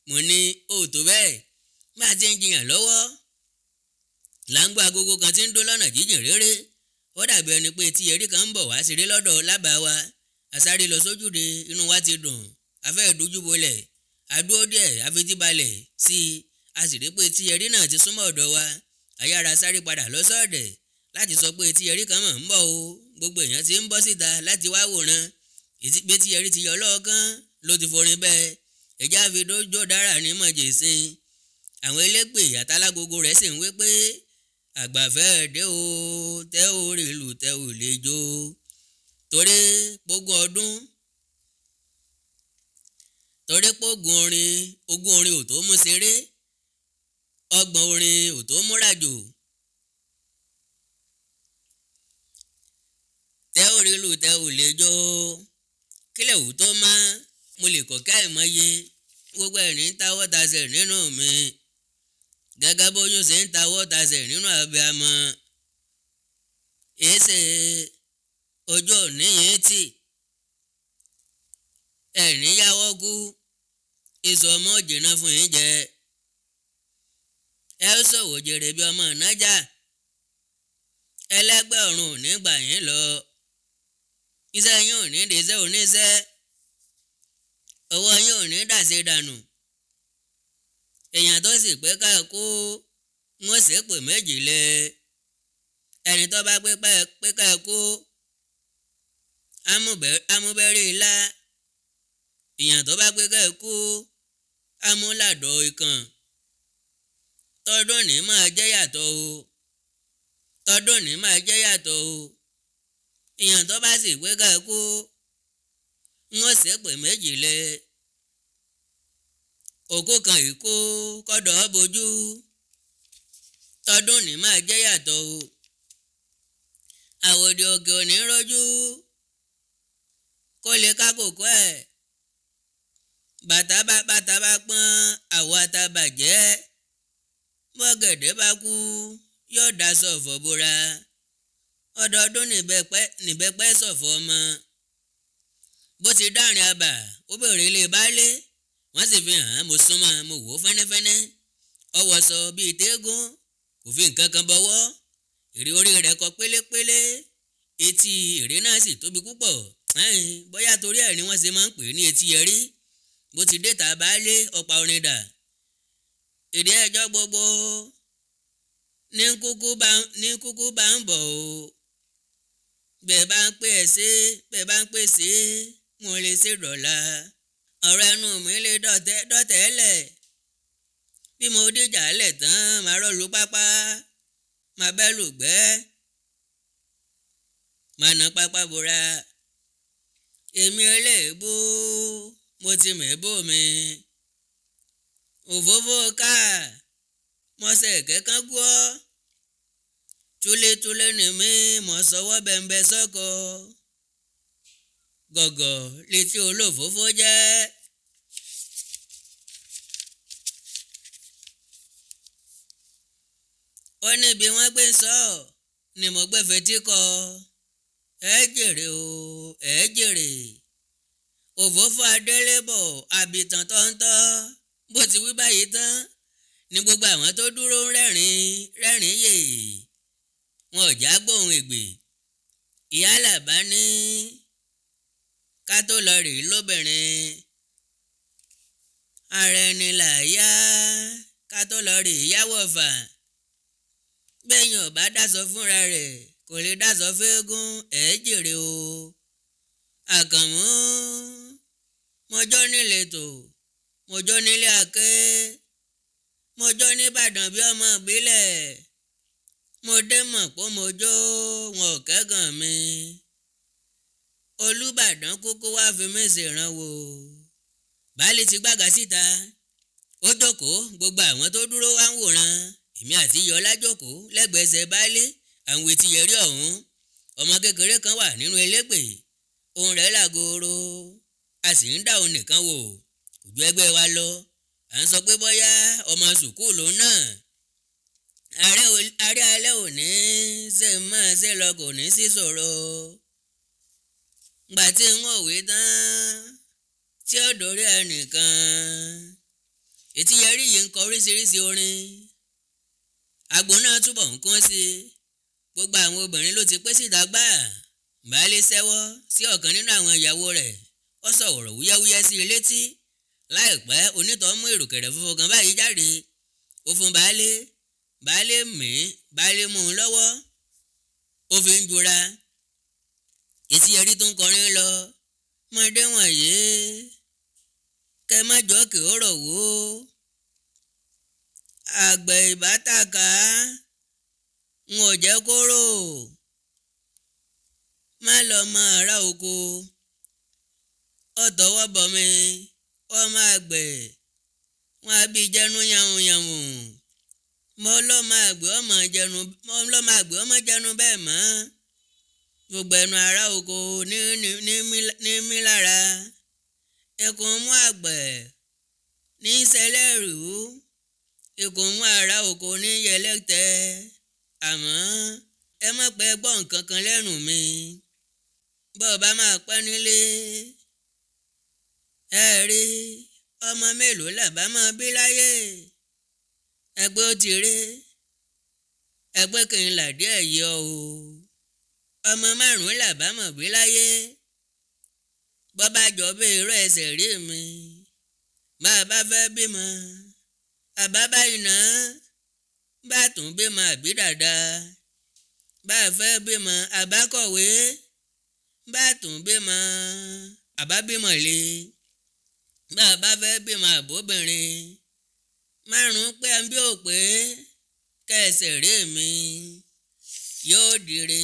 mo ní tó bẹ́ẹ̀ bá a ti ń jiyàn lọ́wọ́ làǹgbà agogo kan ti ń dó lọ́nà jíjìn réré ó dàbí ẹni pé tí ẹ̀rí kan ń bọ̀ wá ṣeré lọ́dọ̀ lábàá wa àsáré lọ sójúde inú wa ti dùn afẹ́ ìdójúbolẹ̀ adúró díẹ̀ afetíbalẹ̀ sí i a sì rí pé tí ẹ̀rí náà ti súnmọ́ ọ̀dọ̀ wa àyàrá sáré padà lọ́sọ̀ọ̀dẹ̀ láti sọ pé tí ẹ̀rí kan mọ̀ ń bọ̀ o gbogbo èèyàn ti ń bọ́ síta láti wá wòran pé tí ẹ̀rí ti yọ lọ́ọ̀kan ló ti forin bẹ́ẹ̀ ẹ̀já àfidójó dára ní mọ̀jẹ̀sìn àwọn elégbè àtàlágogo rẹ̀ sì ń wí pé àgbàfẹ́ dé o tẹ́ ò rí lù tẹ́ ò lè jó torí pógún ọdún torí pógún orin ò tó mú ṣeré ọgbọ̀n orin ò tó mú ràjò tẹ́ ò rí lù tẹ́ ò lè jó kílẹ̀ wù tó má mo lè kọ̀ ká ìmọ̀ye gbogbo ẹ̀rín táwọ́ tasẹ̀ nínú mi gẹ́gẹ́ bóyún ṣe ń tawọ́ tasẹ̀ nínú abiyamọ èsè ojú òní yìí tì ẹ̀rín yáwọ́ kú èso ọmọ òjìnà fún yín jẹ ẹ ṣòwò jèrè bí ọmọ nájà ẹlẹ́gbẹ́ ọ̀run ò ní gbà yín lọ iṣẹ́ yín ò ní dèṣẹ́ oníṣẹ́ owó yín ò ní dàṣe dànù èèyàn tó sì pé ká kó wọ́n sì pè méjì lé ẹni tó bá pé ká kó amúbẹ́rẹ́ ilá èèyàn tó bá pé ká kó amúlàdọ̀ ikàn tọdún ní máa jẹ́ yàtọ̀ o tọdún ní máa jẹ́ yàtọ̀ o èèyàn tó bá sì pé ká kó wọ́n sì pè méjì lé òkú kan ìkó kọ́dọ̀ bojú tọdún ní máa jẹ́ yàtọ̀ o. àwòdì òkè òní rojú kó lè ká kòkó ẹ̀. bàtà bá pọ́n àwọ̀ àtàbàjẹ́. bọ́gẹ̀dẹ̀ bá kú yóò daṣọ ọ̀fọ̀ bora. ọdọọdún níbẹ̀pẹ̀ ṣọ̀fọ̀ ọmọ. bó ti dárin abà ó bèrè ilé baálé wọ́n sì fi hàn án mo súnmọ́ mo wò ó fẹ́nẹ́fẹ́nẹ́. ọwọ́ sọ bíi téégún kò fi nǹkan kan bọ́wọ́. èrè orí rẹ̀ kọ pélépélé etí èrè náà sì tóbi púpọ̀. bóyá torí ẹ̀ ni wọ́n ṣe máa ń pè ní etí yẹrí. bó ti dé ta baálé ọ̀pá orin dà. èdè ẹjọ́ gbogbo ní kúkú bá ń bọ̀ o. bẹ́ẹ̀ bá ń pè é ṣe bẹ́ẹ̀ bá ń pè ṣe mo lè ṣe dọ̀la. ọ̀rọ̀ ẹnu mi lè dọ̀tẹ́ lẹ̀. bí mo díjà lẹ̀ tán màá rọ́ọ̀lù pápá màá bẹ́ lùgbẹ́ màá nà pápá bora. èmi eléèbú mo ti mẹ́bò mi. òfófó ká mọ́sẹ̀ kẹ́kàn gbọ́. túlétúlé ni mí mọ̀ sọ́wọ́ bẹ́ńbẹ́ sọ́kọ. gọ̀gọ̀ létí olófófó jẹ́. ó níbi wọ́n gbé sọ ni mo gbé fetí kọ. ẹ jèrè o ẹ jèrè. òfófó adélébọ̀ àbìtàn tọ́ńtọ́. bó ti wí báyìí tán ni gbogbo àwọn tó dúró ń rẹ́rìn yè. wọn ò já gbóhùn ègbè. ìyá Àlàbá ní ká tó lọ rèé lóbìnrin. ara ẹni là yá ká tó lọ rèé yáwọ̀ fà. bẹ́ẹ̀yìn ò bá dáṣọ fúnra rẹ̀ kò lè dáṣọ fẹ́ẹ́gún ẹ̀ jèrè o. àkànmú mọjọ́ nílé tó mọjọ́ nílé àké mọjọ́ nìbàdàn bí ọmọ ìbílẹ̀. mo dé mọ̀ pé mọjọ́ wọn ò kẹ́gàn mi. Olúbàdàn kúkú wá fi mí ṣèrànwọ́. baálé ti gbága síta. ó jókòó gbogbo àwọn tó dúró wá ń wòran. èmi àti Yọlá jókòó lẹ́gbẹ̀ẹ́sẹ̀ baálé àwọn etí yẹrí ọ̀hún. ọmọ kékeré kan wà nínú elépè. ohùn rẹ̀ làgòrò. a sì ń dá òun nìkan wò. kò ju ẹgbẹ́ wa lọ. à ń sọ pé bóyá ọmọ sùkúù lòun náà. ààrẹ alẹ́ òní ṣe máa ṣe lọ kò ní sí ṣòro. gbà tí n ò wí tán tí ó dórí ẹnìkan. etí yẹrí yìí ń kọ oríṣiríṣi orin. àgbò náà túbọ̀ ń kún sí i. gbogbo àwọn obìnrin ló ti pé síta gbà. baálé ṣẹ́wọ́ sí ọ̀kan nínú àwọn ìyàwó rẹ̀. ó sọ̀rọ̀ wúyẹ́wúyẹ́ sí i létí. láìpẹ́ onítọ̀ mú ìrùkẹ̀rẹ̀ funfun kan báyìí jáde. ó fún baálé. baálé mú un lọ́wọ́. ó fi ń jura. etí yẹrí tó ń kọrin lọ. mọ̀dé wọ̀nyí kẹ má jọ́ kí ó rọ̀ wó. àgbẹ̀ ìbátàkà n ò jẹ́ kóró. má lọ mọ ará oko. ó tọwọ́ bọ̀ mi ọmọ àgbẹ̀ wọn á bí jẹnu yàmùyàmù. mo lọ́mọ àgbẹ̀ ọmọ jẹnu bẹ́ẹ̀ mọ́. gbogbo ẹnu ará oko ní mí lára. ẹkùn mú àgbẹ̀ ní sẹlẹ̀rú. ikùn mú ará oko ní yẹlẹ́tẹ̀. àmọ́ ẹ má pẹ́ gbọ́ nǹkan kan lẹ́nu mi. bó o bá máa pẹ́ nílé. ẹ rí ọmọ mélòó làbá máa bí láyé. ẹgbẹ́ ó ti rí. ẹgbẹ́ kì í là díẹ̀ yọ o. ọmọ 5 làbá mọ̀ bí láyé. bọ́ bá jọ bí irú ẹsẹ̀ rí mi. bá a bá fẹ́ bímọ. àbá báyìí náà. bá a tún bímọ àbí dáadáa. bá a fẹ́ bímọ àbá kọ̀wé. bá a tún bímọ àbá bímọ lé. bá a bá fẹ́ bímọ àbóbìnrin. 5 pé àbí ò pé kẹsẹ̀ rí mi. yóò dire.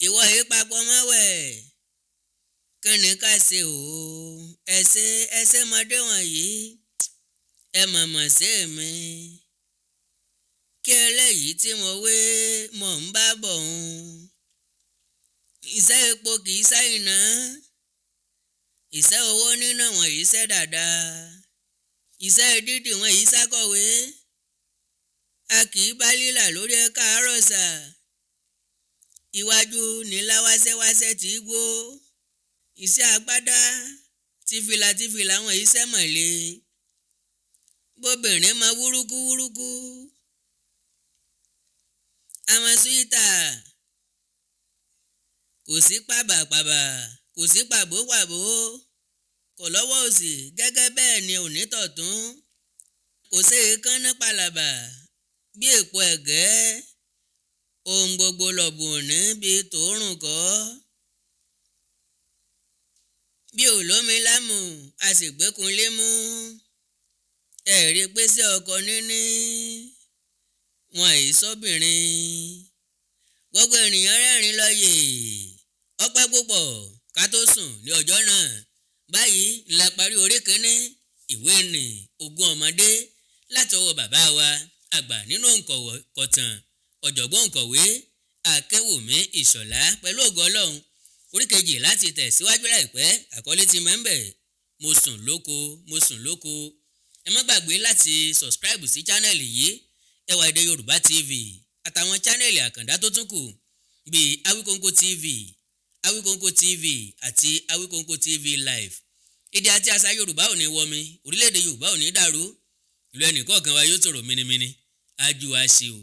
ìwọ yìí papọ̀ mọ́wẹ̀. kíni ká ṣe o ẹsẹ̀ mọdé wọ̀nyí ẹ mọ̀mọ̀ sí mi kí eléyìí tí mo wé mọ̀ ń bá bọ̀ ń iṣẹ́ epo kì í ṣá iná iṣẹ́ owó níná wọn yìí ṣẹ́ dáadáa iṣẹ́ dídì wọn yìí ṣàkọ̀wé a kì í bá lílà lórí ẹ̀ka àròsà iwájú ní láwáṣẹ́wáṣẹ́ tí í gbó iṣẹ́ agbádá tìfìlà wọn yìí ṣẹ́ mọ̀lẹ́ bóbìnrin máa wúrúkú àwọn súwítà kò sí pàbàpàbà kò sí pàbópàbó kò lọ́wọ́ òsì gẹ́gẹ́ bẹ́ẹ̀ ni onítọ̀tún kò sí èékánná pàlàbà bí èpo ẹ̀gẹ́ ohun gbogbo lọ́bùn òní bíi tòórùn kọ́ bí olómi lámù a sì gbẹ́kun lé mú ẹ̀rí pèsè ọkọ níní wọn èyí sọ́bìnrin gbogbo ènìyàn rẹ́rìn lọ́yè ọpẹ́ púpọ̀ ká tó sùn ní ọjọ́ náà báyìí la parí orí kínní ìwé nì ogún ọmọdé láti ọwọ́ bàbá wa àgbà nínú òǹkọ̀tàn ọ̀jọ̀gbọ́n òǹkọ̀wé Akínwùmí Ìṣọ̀lá pẹ̀lú ògo Ọlọ́run orí kejì láti tẹ̀síwájú láìpẹ́ àkọlé ti mẹ́ńbẹ̀ mo sùn lóko ẹ má gbàgbé láti subscribe sí channel yìí Ẹwà Èdè Yorùbá TV àtàwọn channel àkàndá tó tún kù bíi Awikonko TV àti Awikonko TV Live èdè àti àṣà Yorùbá ò ní wọmi orílẹ̀-èdè Yorùbá ò ní dàrú ìlú ẹnìkọ̀ọ̀kan wa yóò tòrò mínímíní ájú wa ṣe o.